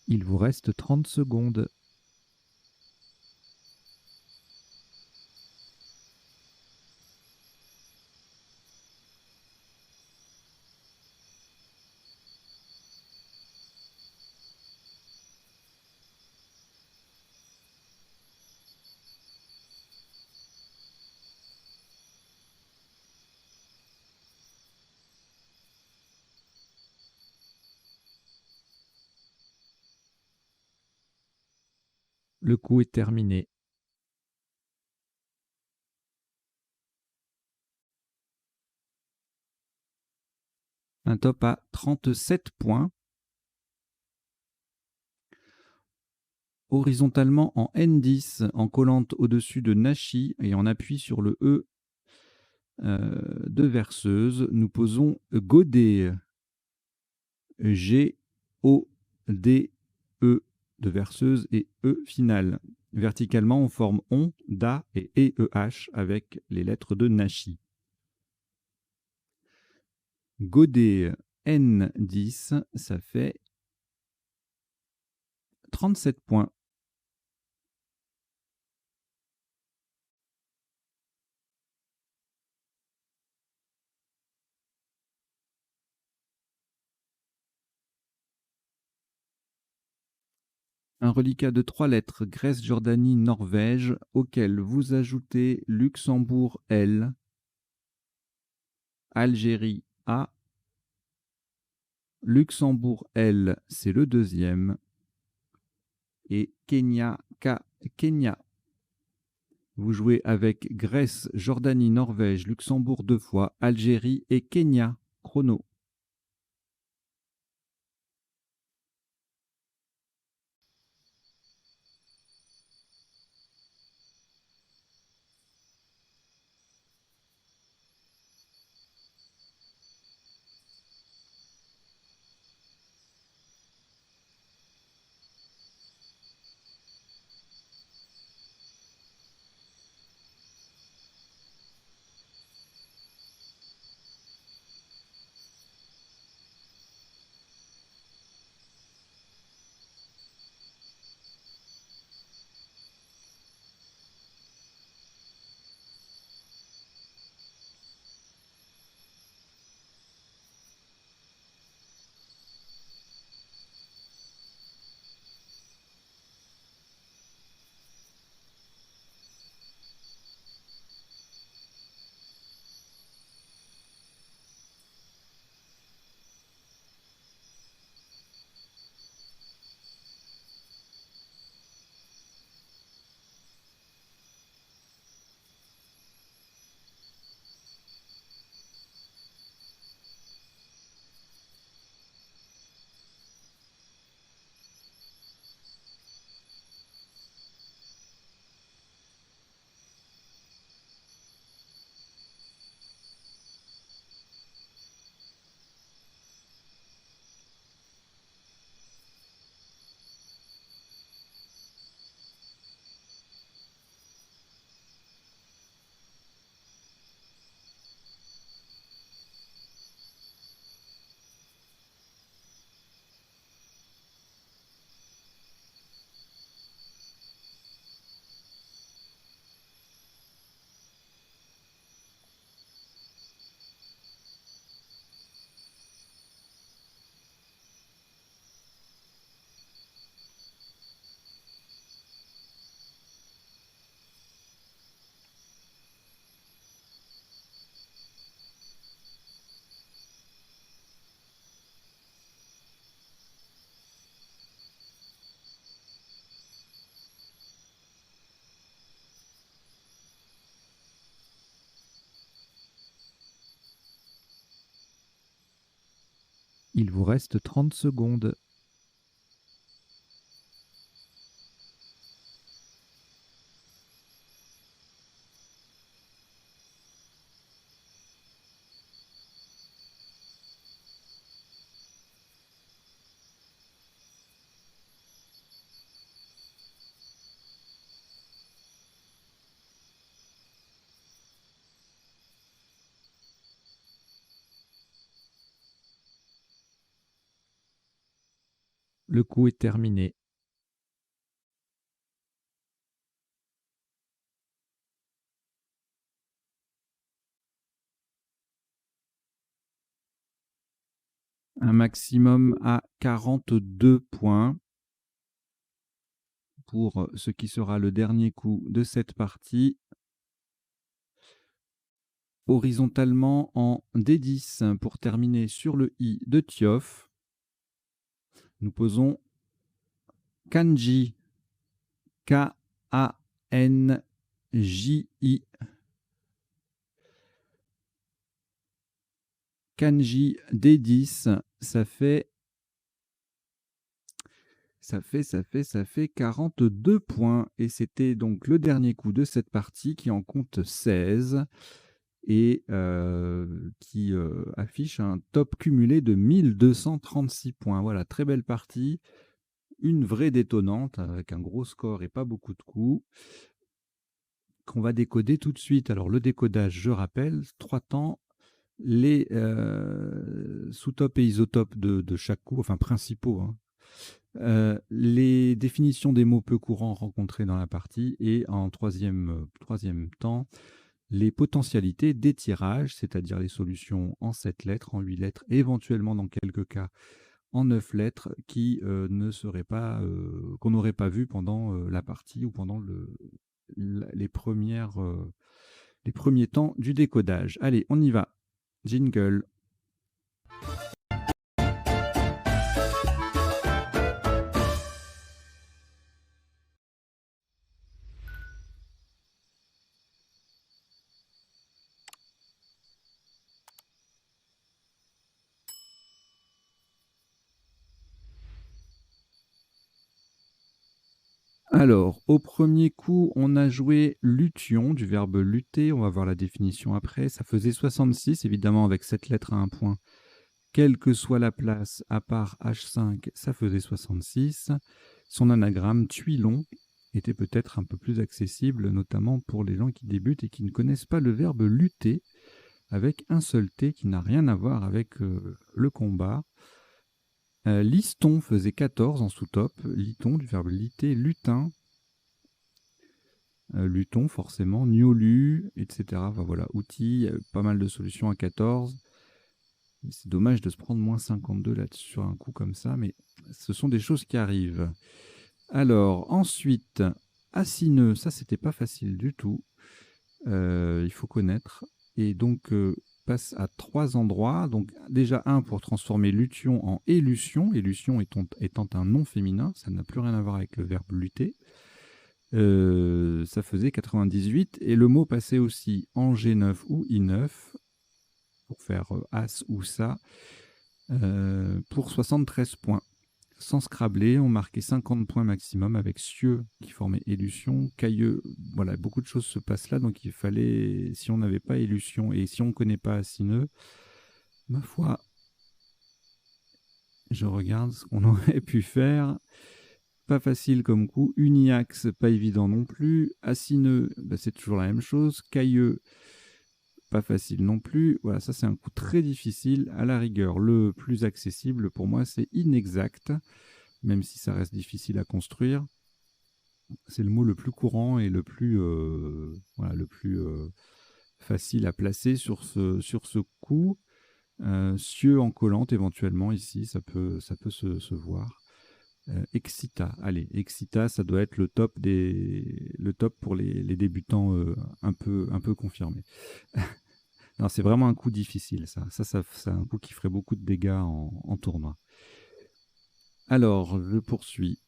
Il vous reste 30 secondes. Le coup est terminé. Un top à 37 points. Horizontalement en N10, en collant au-dessus de Nashi et en appui sur le E de verseuse, nous posons Godet. G-O-D-E de verseuse et E finale. Verticalement, on forme ON, DA et EEH avec les lettres de Nashi. Godet N10, ça fait 37 points. Un reliquat de 3 lettres, Grèce, Jordanie, Norvège, auquel vous ajoutez Luxembourg L, Algérie A, Luxembourg L, c'est le deuxième, et Kenya K, Kenya. Vous jouez avec Grèce, Jordanie, Norvège, Luxembourg 2 fois, Algérie et Kenya. Chrono. Il vous reste 30 secondes. Le coup est terminé. Un maximum à 42 points pour ce qui sera le dernier coup de cette partie. Horizontalement en D10 pour terminer sur le I de Tiof. Nous posons Kanji. K-A-N-J-I. Kanji D10, ça fait Ça fait 42 points et c'était donc le dernier coup de cette partie qui en compte 16 et qui, affiche un top cumulé de 1 236 points. Voilà, très belle partie, une vraie détonnante avec un gros score et pas beaucoup de coups, qu'on va décoder tout de suite. Alors le décodage, je rappelle, 3 temps, les, sous-tops et isotopes de chaque coup, enfin principaux, hein. Les définitions des mots peu courants rencontrés dans la partie et en troisième temps, les potentialités des tirages, c'est-à-dire les solutions en 7 lettres, en 8 lettres, éventuellement dans quelques cas en 9 lettres qui ne seraient pas, qu'on n'aurait pas vu pendant la partie ou pendant les premiers temps du décodage. Allez, on y va. Jingle. Alors, au premier coup, on a joué lution, du verbe lutter. On va voir la définition après. Ça faisait 66, évidemment, avec cette lettre à un point. Quelle que soit la place, à part H5, ça faisait 66. Son anagramme, tuilon, était peut-être un peu plus accessible, notamment pour les gens qui débutent et qui ne connaissent pas le verbe lutter, avec un seul T qui n'a rien à voir avec le combat. Liston faisait 14 en sous-top. Liton, du verbe liter. Lutin, luton forcément. Niolu, etc. Enfin, voilà, outils, pas mal de solutions à 14. C'est dommage de se prendre moins 52 là sur un coup comme ça, mais ce sont des choses qui arrivent. Alors, ensuite, acineux, ça c'était pas facile du tout. Il faut connaître. Et donc, passe à 3 endroits. Donc, déjà un pour transformer lution en élution. Élution étant un nom féminin, ça n'a plus rien à voir avec le verbe lutter. Ça faisait 98. Et le mot passait aussi en G9 ou I9 pour faire as ou ça, pour 73 points. Sans scrabler, on marquait 50 points maximum avec cieux qui formait élution, cailleux, voilà, beaucoup de choses se passent là, donc il fallait, si on n'avait pas élution et si on ne connaît pas acineux, ma foi, je regarde ce qu'on aurait pu faire. Pas facile comme coup. Uniaxe, pas évident non plus. Acineux, bah, c'est toujours la même chose. Cailleux, pas facile non plus. Voilà, ça c'est un coup très difficile. À la rigueur, le plus accessible pour moi, c'est inexact, même si ça reste difficile à construire. C'est le mot le plus courant et le plus, facile à placer sur ce coup. Cieux en collante éventuellement ici, ça peut se voir. Excita, allez, Excita, ça doit être le top pour les débutants un peu confirmés. Non, c'est vraiment un coup difficile, ça. C'est un coup qui ferait beaucoup de dégâts en tournoi. Alors, je poursuis.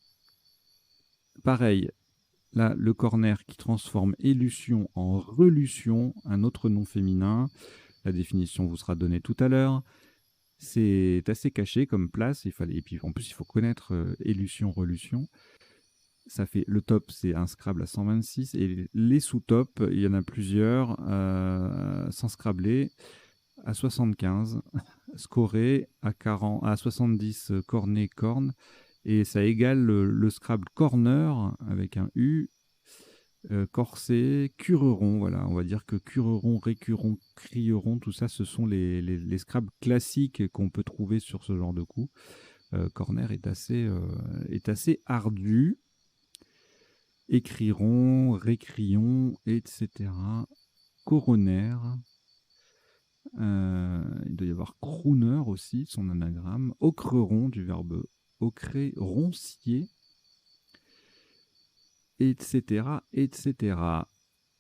Pareil, là, le corner qui transforme élution en relution, un autre nom féminin. La définition vous sera donnée tout à l'heure. C'est assez caché comme place. Et puis en plus, il faut connaître élution, relution. Ça fait le top, c'est un Scrabble à 126 et les sous-tops, il y en a plusieurs sans Scrabbler à 75, scoré à 40, à 70 cornet corne et ça égale le Scrabble corner avec un U. Corset, cureron, voilà, on va dire que cureron, récurron, crieron, tout ça, ce sont les Scrabble classiques qu'on peut trouver sur ce genre de coup. Corner est assez ardu. Écriront, récrions, etc. Coronaire. Il doit y avoir crooner aussi, son anagramme. Ocreron, du verbe ocrer, roncier, etc., etc.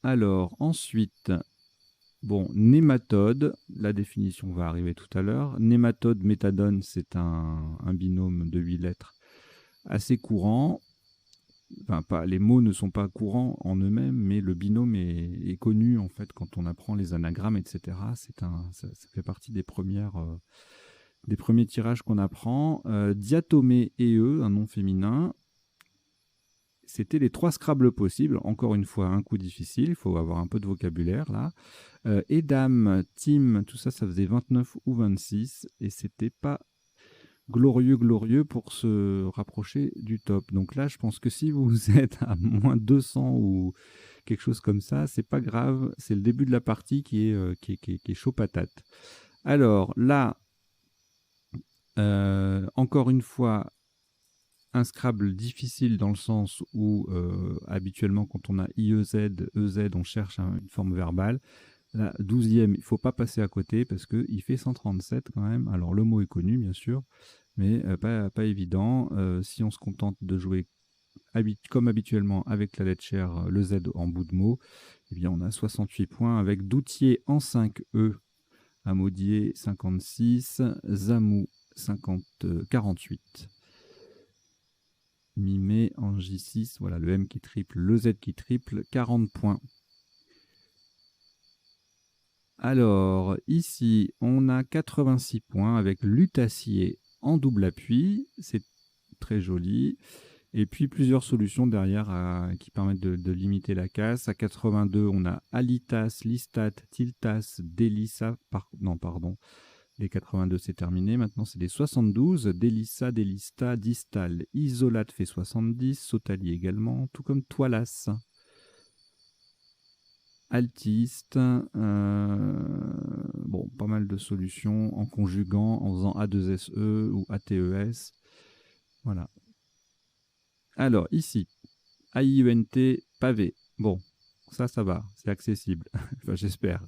Alors, ensuite, bon, nématode, la définition va arriver tout à l'heure. Nématode, méthadone, c'est un binôme de 8 lettres assez courant. Enfin, les mots ne sont pas courants en eux-mêmes, mais le binôme est connu en fait quand on apprend les anagrammes, etc. Ça fait partie des premières des premiers tirages qu'on apprend. Diatomée et E, un nom féminin. C'était les 3 Scrabble possibles. Encore une fois, un coup difficile. Il faut avoir un peu de vocabulaire là. Edam, Tim, tout ça, ça faisait 29 ou 26. Et c'était pas glorieux pour se rapprocher du top. Donc là, je pense que si vous êtes à moins 200 ou quelque chose comme ça, c'est pas grave. C'est le début de la partie qui est chaud patate. Alors là, encore une fois, un Scrabble difficile dans le sens où habituellement quand on a IEZ, EZ, on cherche une forme verbale. La 12e, il ne faut pas passer à côté parce qu'il fait 137 quand même. Alors le mot est connu bien sûr, mais pas évident. Si on se contente de jouer comme habituellement avec la lettre chère, le Z en bout de mot, eh bien on a 68 points avec Doutier en 5E, Amodier 56, Zamou 48. Mimé en J6, voilà le M qui triple, le Z qui triple, 40 points. Alors, ici, on a 86 points avec Lutassier en double appui. C'est très joli. Et puis, plusieurs solutions derrière qui permettent de limiter la casse. À 82, on a Alitas, Listat, Tiltas, Delissa. Non, pardon. Les 82, c'est terminé. Maintenant, c'est les 72. Delissa, Delista, Distal, Isolate fait 70. Sotali également, tout comme Toilas. Altiste, bon, pas mal de solutions en conjuguant, en faisant A2SE ou ATES. Voilà. Alors, ici, AIUNT pavé. Bon, ça va, c'est accessible. Enfin, j'espère.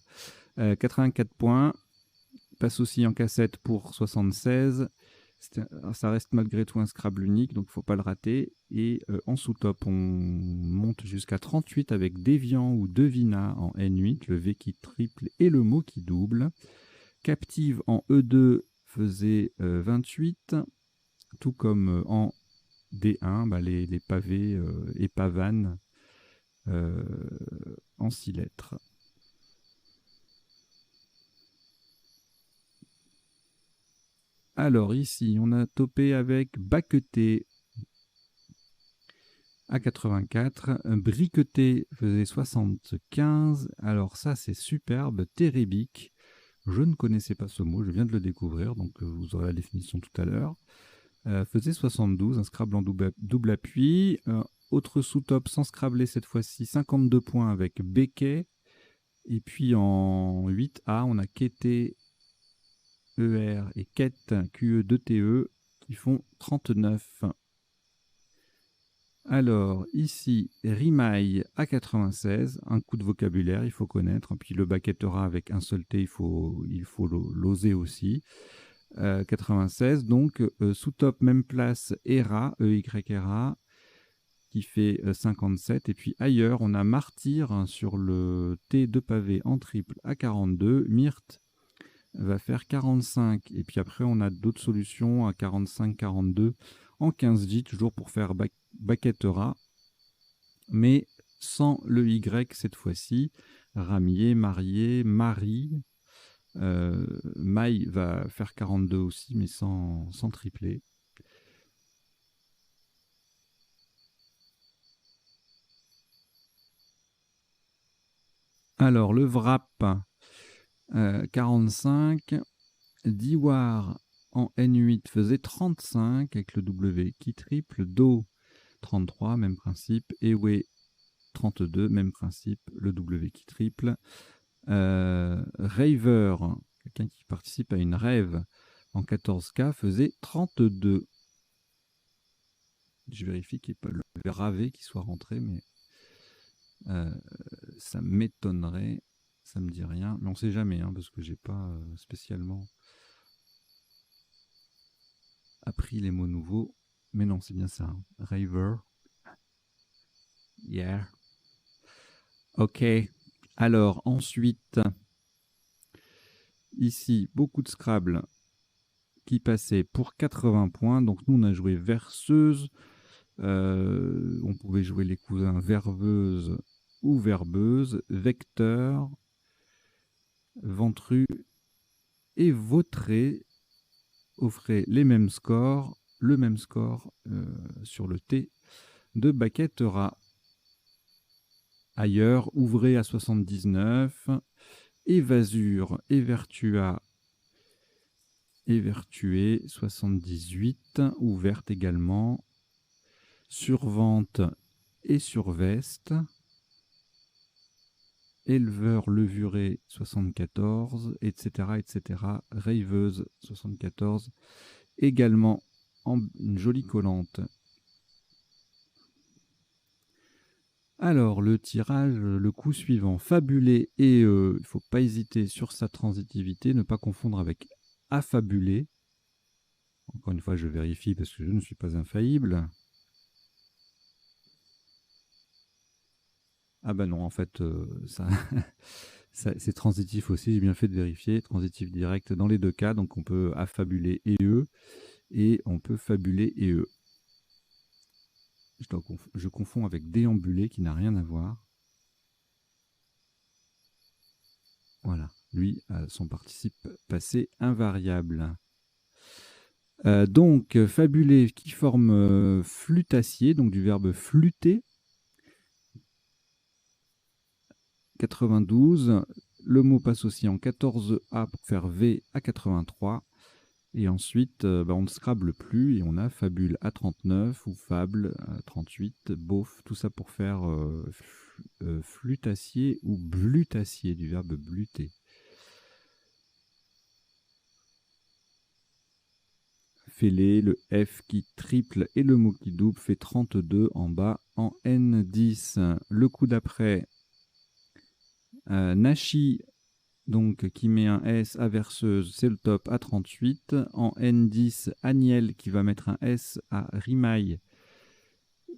84 points. Passe aussi en cassette pour 76. Ça reste malgré tout un Scrabble unique, donc il ne faut pas le rater. Et en sous-top, on monte jusqu'à 38 avec Déviant ou Devina en N8, le V qui triple et le mot qui double. Captive en E2 faisait 28, tout comme en D1, les pavés et pavanes en 6 lettres. Alors ici, on a topé avec Baqueté à 84, Briqueté faisait 75. Alors ça, c'est superbe. Térébique, je ne connaissais pas ce mot, je viens de le découvrir, donc vous aurez la définition tout à l'heure. Faisait 72, un Scrabble en double appui. Autre sous-top sans Scrabbler cette fois-ci, 52 points avec Becquet. Et puis en 8A, on a Kété, ER et Quête, QE2TE, qui font 39. Alors, ici, Rimaille à 96, un coup de vocabulaire, il faut connaître. Puis le baquettera avec un seul T, il faut l'oser aussi. 96, donc sous-top, même place, ERA, EYRA, qui fait 57. Et puis ailleurs, on a Martyr hein, sur le T de pavé en triple à 42. Myrte va faire 45. Et puis après, on a d'autres solutions à 45, 42 en 15J, toujours pour faire baquettera, mais sans le Y cette fois-ci. Ramier, marié, Marie. Maille va faire 42 aussi, mais sans tripler. Alors, le Vrap, 45. Diwar en N8 faisait 35 avec le W qui triple. Do, 33, même principe. Ewe, 32, même principe. Le W qui triple. Raver, quelqu'un qui participe à une rêve en 14K, faisait 32. Je vérifie qu'il n'y ait pas le ravé qui soit rentré, mais ça m'étonnerait. Ça me dit rien, mais on sait jamais, hein, parce que j'ai pas spécialement appris les mots nouveaux. Mais non, c'est bien ça. Hein. Raver. Yeah. Ok. Alors, ensuite, ici, beaucoup de Scrabble qui passaient pour 80 points. Donc, nous, on a joué verseuse. On pouvait jouer les cousins verveuse ou verbeuse, vecteur, ventru et vautré. offrez les mêmes scores, le même score sur le T de Baquette-Rat. Ailleurs, ouvrez à 79, Évasure, Évertua, Évertué, 78, ouverte également, Survente et Surveste, Éleveur levuré 74, etc., etc. Rêveuse 74, également en une jolie collante. Alors, le tirage, le coup suivant, fabulé et il ne faut pas hésiter sur sa transitivité, ne pas confondre avec affabulé. Encore une fois, je vérifie parce que je ne suis pas infaillible. Ah ben non, en fait, ça, c'est transitif aussi, j'ai bien fait de vérifier, transitif direct dans les deux cas, donc on peut affabuler et on peut fabuler et je confonds avec déambuler qui n'a rien à voir. Voilà, lui a son participe passé invariable. Donc, fabuler qui forme flûtacier, donc du verbe flûter. 92, le mot passe aussi en 14A pour faire V à 83. Et ensuite, on ne scrable plus et on a fabule à 39 ou fable à 38, beauf, tout ça pour faire flûtacier ou blutacier, du verbe bluter. Fêlé, le F qui triple et le mot qui double fait 32 en bas en N10. Le coup d'après, Nashi, donc qui met un S à verseuse, c'est le top à 38. En N10, Agnel qui va mettre un S à Rimaille,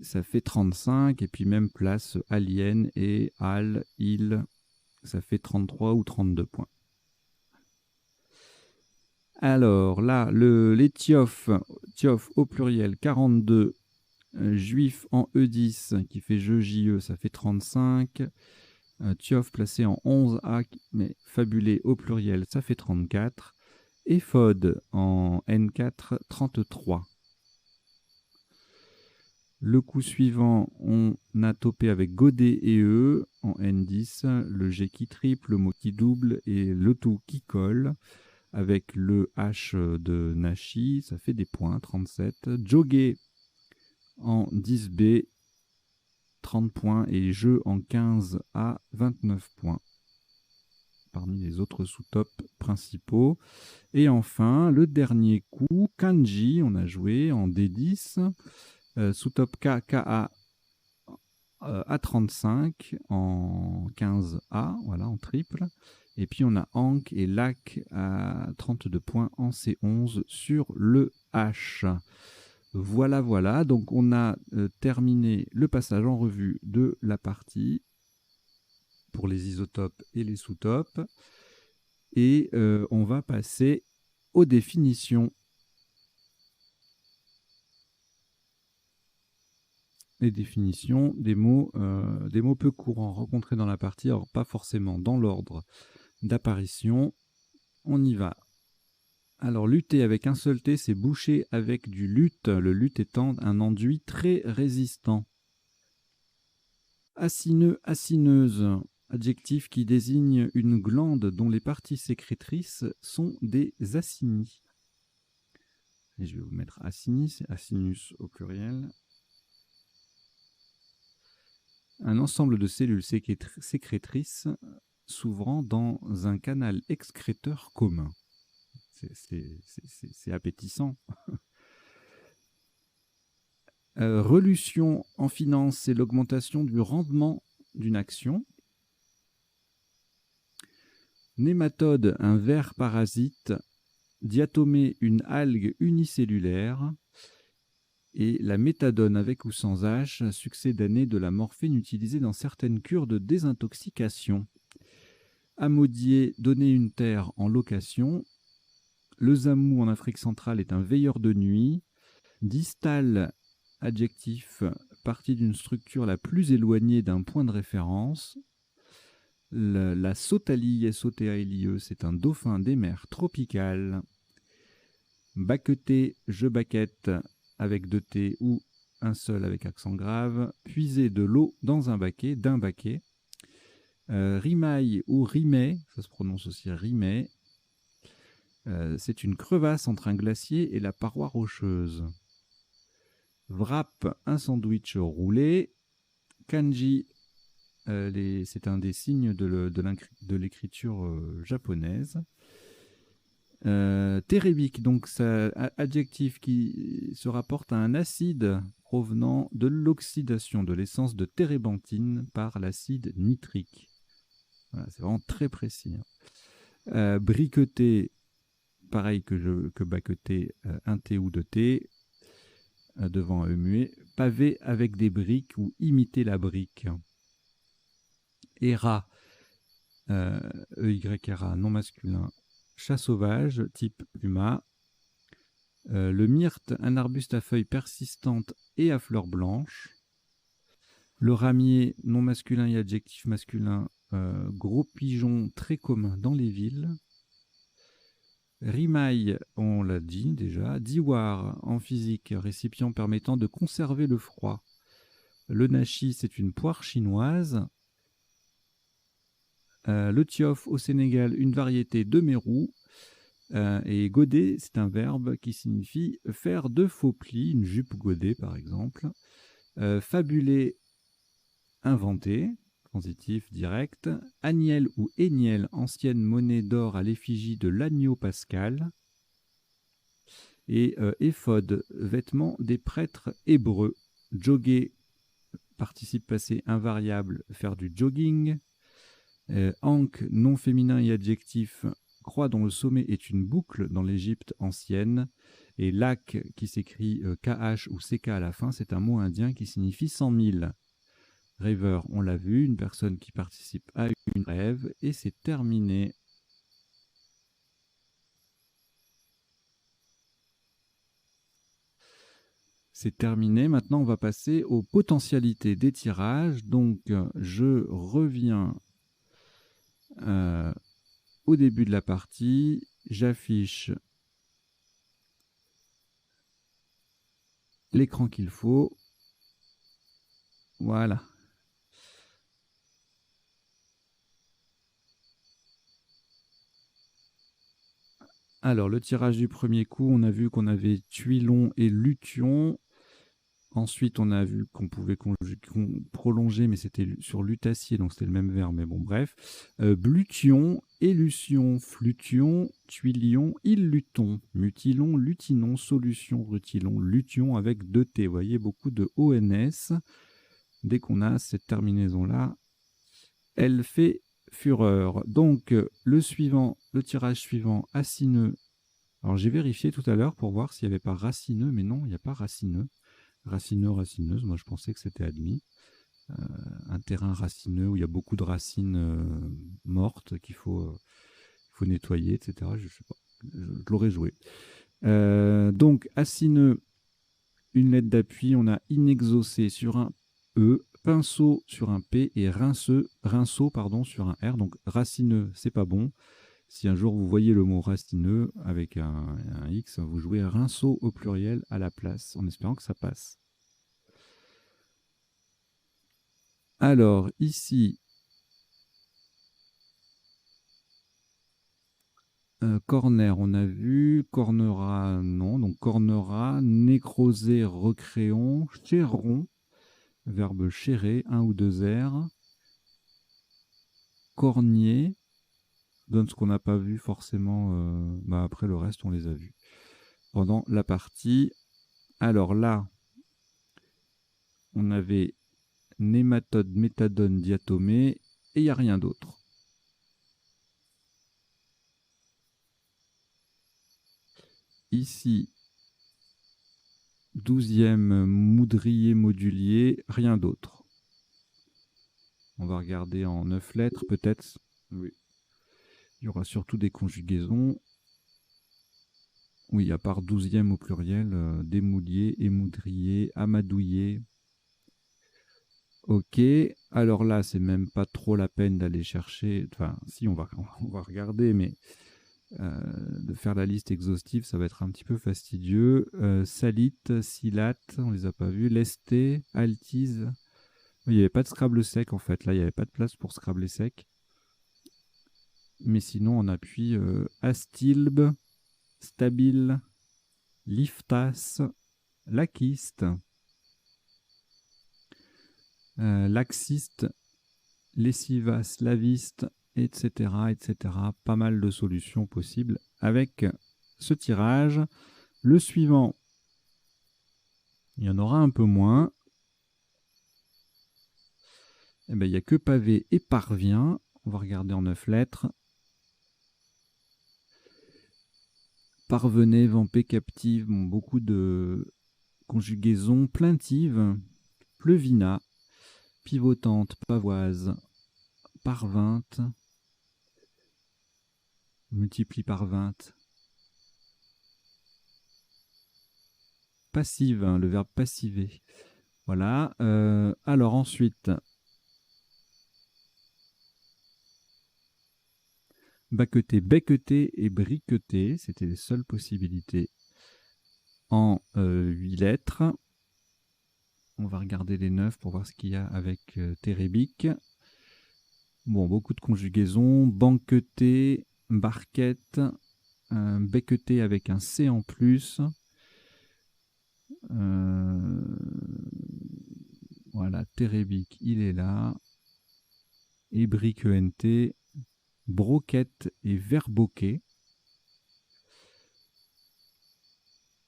ça fait 35. Et puis même place Alien et Al, Il, ça fait 33 ou 32 points. Alors là, les Tiof au pluriel, 42. Juif en E10 qui fait je, JE, ça fait 35. Tiof placé en 11A, mais fabulé au pluriel, ça fait 34. Et Fod en N4, 33. Le coup suivant, on a topé avec Godet et E en N10, le G qui triple, le mot qui double et le tout qui colle. Avec le H de Nashi, ça fait des points, 37. Jogé en 10B, 30 points. Et jeu en 15A, 29 points. Parmi les autres sous-tops principaux. Et enfin, le dernier coup, Kanji, on a joué en D10. Sous-top K, KA à 35 en 15A, voilà, en triple. Et puis on a Hank et Lac à 32 points en C11 sur le H. Voilà, voilà. Donc on a terminé le passage en revue de la partie pour les isotopes et les sous-topes. Et on va passer aux définitions. Les définitions des mots peu courants rencontrés dans la partie, alors pas forcément dans l'ordre d'apparition. On y va. Alors, lutter avec un seul T, c'est boucher avec du luth, le luth étant un enduit très résistant. Acineux, acineuse, adjectif qui désigne une glande dont les parties sécrétrices sont des acinies. Et je vais vous mettre acini, c'est acinus au pluriel. Un ensemble de cellules sécrétrices s'ouvrant dans un canal excréteur commun. C'est appétissant. Relution en finance, c'est l'augmentation du rendement d'une action. Nématode, un ver parasite. Diatomée, une algue unicellulaire. Et la méthadone avec ou sans H, succédanée de la morphine utilisée dans certaines cures de désintoxication. Amodier, donner une terre en location. Le zamou en Afrique centrale est un veilleur de nuit. Distal, adjectif, partie d'une structure la plus éloignée d'un point de référence. La sotalie, SOTALIE, c'est un dauphin des mers tropicales. Baqueter, je baquette avec 2 T ou un seul avec accent grave. Puiser de l'eau dans un baquet, d'un baquet. Rimaille ou rimet, ça se prononce aussi rimet. C'est une crevasse entre un glacier et la paroi rocheuse. Wrap, un sandwich roulé. Kanji, c'est un des signes de l'écriture japonaise. Térébique, donc ça, adjectif qui se rapporte à un acide provenant de l'oxydation de l'essence de térébenthine par l'acide nitrique. Voilà, c'est vraiment très précis. Briqueter, pareil que baqueter, un T ou deux T, devant un E muet. Pavé avec des briques ou imiter la brique. Era, EYRA, non masculin. Chat sauvage, type puma. Le myrte, un arbuste à feuilles persistantes et à fleurs blanches. Le ramier, non masculin et adjectif masculin, gros pigeon très commun dans les villes. Rimaille, on l'a dit déjà. Diwar, en physique, récipient permettant de conserver le froid. Le nashi, c'est une poire chinoise. Le tiof, au Sénégal, une variété de mérou. Et goder, c'est un verbe qui signifie faire de faux plis, une jupe godée par exemple. Fabuler, inventer, transitif direct. Agnel ou Éniel, ancienne monnaie d'or à l'effigie de l'agneau pascal. Et éphod, vêtement des prêtres hébreux. Jogger, participe passé invariable, faire du jogging. Ankh, nom féminin et adjectif, croix dont le sommet est une boucle dans l'Égypte ancienne. Et lac, qui s'écrit KH ou CK à la fin, c'est un mot indien qui signifie 100 000. Rêveur, on l'a vu, une personne qui participe à une rêve. Et c'est terminé. C'est terminé. Maintenant, on va passer aux potentialités des tirages. Donc, je reviens au début de la partie. J'affiche l'écran qu'il faut. Voilà. Alors, le tirage du premier coup, on a vu qu'on avait tuilon et lution. Ensuite, on a vu qu'on pouvait prolonger, mais c'était sur lutacier, donc c'était le même verbe, mais bon, bref. Blution, élution, flution, tuilion, illuton, mutilon, lutinon, solution, rutilon, lution avec 2 T. Vous voyez, beaucoup de ONS. Dès qu'on a cette terminaison-là, elle fait fureur. Donc, le tirage suivant, acineux. Alors, j'ai vérifié tout à l'heure pour voir s'il n'y avait pas racineux, mais non, il n'y a pas racineux. Racineux, racineuse, moi je pensais que c'était admis. Un terrain racineux où il y a beaucoup de racines mortes qu'il faut nettoyer, etc. Je sais pas, je l'aurais joué. Donc, acineux, une lettre d'appui, on a inexaucé sur un E, pinceau sur un P et rinceau sur un R. Donc, racineux, c'est pas bon. Si un jour vous voyez le mot racineux avec un X, vous jouez rinceau au pluriel à la place, en espérant que ça passe. Alors, ici, corner, on a vu. Cornera, non. Donc, cornera, nécroser, recréon, chéron, verbe chérer, un ou deux R. Cornier, donne ce qu'on n'a pas vu forcément. Après, le reste, on les a vus pendant la partie. Alors là, on avait nématode, méthadone, diatomée, et il n'y a rien d'autre. Ici, 12e moudrier modulier, rien d'autre. On va regarder en 9 lettres, peut-être. Oui. Il y aura surtout des conjugaisons. Oui, à part 12e au pluriel, démoulier, émoudrier, amadouiller. Ok, alors là, c'est même pas trop la peine d'aller chercher. Enfin, si, on va regarder, mais De faire la liste exhaustive, ça va être un petit peu fastidieux. Salite, Silate, on les a pas vus. Lesté, Altise. Il n'y avait pas de Scrabble sec en fait. Là, il n'y avait pas de place pour Scrabble sec. Mais sinon, on appuie Astilbe, Stabile, Liftas, Laquiste, Laxiste, Lessiva, Slaviste, etc., etc. Pas mal de solutions possibles avec ce tirage. Le suivant, il y en aura un peu moins. Eh ben, il n'y a que pavé et parvient. On va regarder en 9 lettres. Parvenez, vampé, captive, bon, beaucoup de conjugaisons plaintives. Pleuvina, pivotante, pavoise, parvinte, multiplie par 20. Passive, hein, le verbe passiver. Voilà. Alors ensuite, baqueter, becqueter et briqueter, c'était les seules possibilités en 8 lettres. On va regarder les 9 pour voir ce qu'il y a avec térébique. Bon, beaucoup de conjugaisons. Banqueter, barquette, becqueter avec un C en plus. Voilà, térébique, il est là. Et briquent, broquette et verboquet.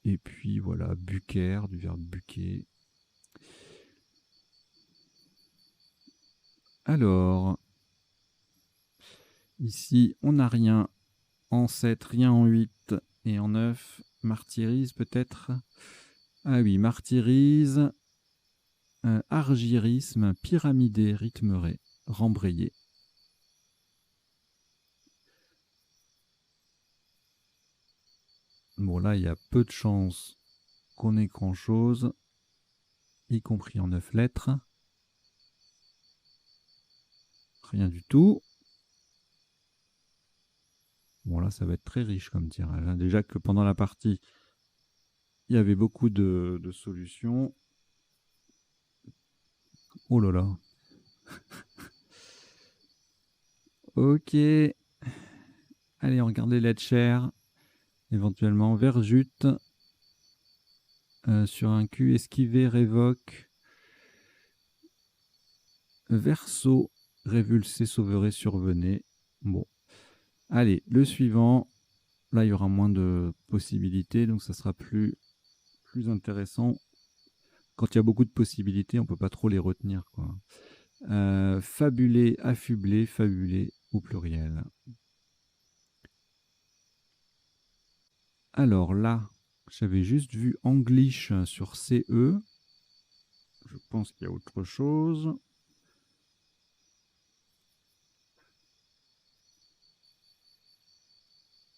Et puis voilà, bucaire, du verbe buquer. Alors, ici, on n'a rien en 7, rien en 8 et en 9. Martyrise peut-être. Ah oui, martyrise, argyrisme, pyramidé, rythmeré, rembrayé. Bon, là, il y a peu de chances qu'on ait grand-chose, y compris en 9 lettres. Rien du tout. Bon, là, ça va être très riche comme tirage, hein. Déjà que pendant la partie, il y avait beaucoup de solutions. Oh là là. Ok. Allez, on regarde les lettres chères. Éventuellement, verjute. Sur un Q, esquiver, révoque. Verseau, révulsé, sauverait, survenait. Bon. Allez, le suivant. Là, il y aura moins de possibilités, donc ça sera plus intéressant. Quand il y a beaucoup de possibilités, on ne peut pas trop les retenir, quoi. Fabuler, affubler, fabuler au pluriel. Alors là, j'avais juste vu English sur CE. Je pense qu'il y a autre chose.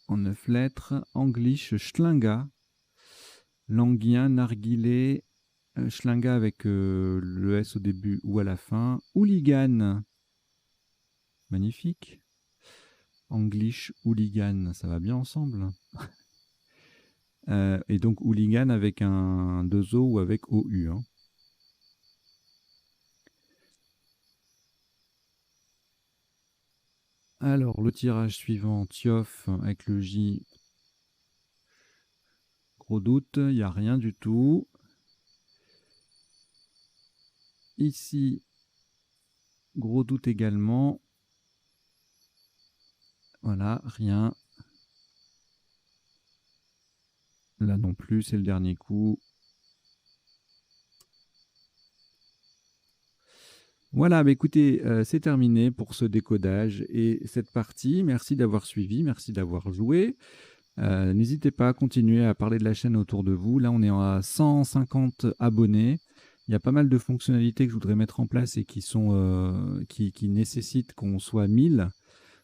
En 9 lettres, English, Schlinga, Languien, Narguilé, Schlinga avec le S au début ou à la fin, Hooligan, magnifique. English, Hooligan, ça va bien ensemble. Et donc Hooligan avec un 2O ou avec OU. Hein. Alors, le tirage suivant, Tioff avec le J. Gros doute, il n'y a rien du tout. Ici, gros doute également. Voilà, rien. Là non plus, c'est le dernier coup. Voilà, bah écoutez, c'est terminé pour ce décodage et cette partie. Merci d'avoir suivi, merci d'avoir joué. N'hésitez pas à continuer à parler de la chaîne autour de vous. Là, on est à 150 abonnés. Il y a pas mal de fonctionnalités que je voudrais mettre en place et qui nécessitent qu'on soit 1000.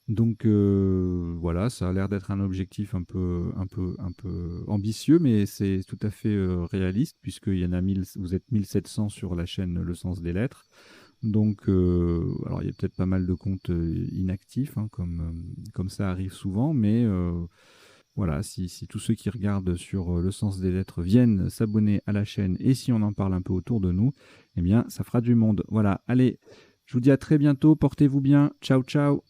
Donc voilà, ça a l'air d'être un objectif un peu ambitieux, mais c'est tout à fait réaliste puisqu'il y en a 1000, vous êtes 1700 sur la chaîne Le Sens des Lettres. Donc, alors il y a peut-être pas mal de comptes inactifs, hein, comme ça arrive souvent, mais voilà, si tous ceux qui regardent sur le sens des lettres viennent s'abonner à la chaîne et si on en parle un peu autour de nous, eh bien, ça fera du monde. Voilà, allez, je vous dis à très bientôt, portez-vous bien, ciao ciao.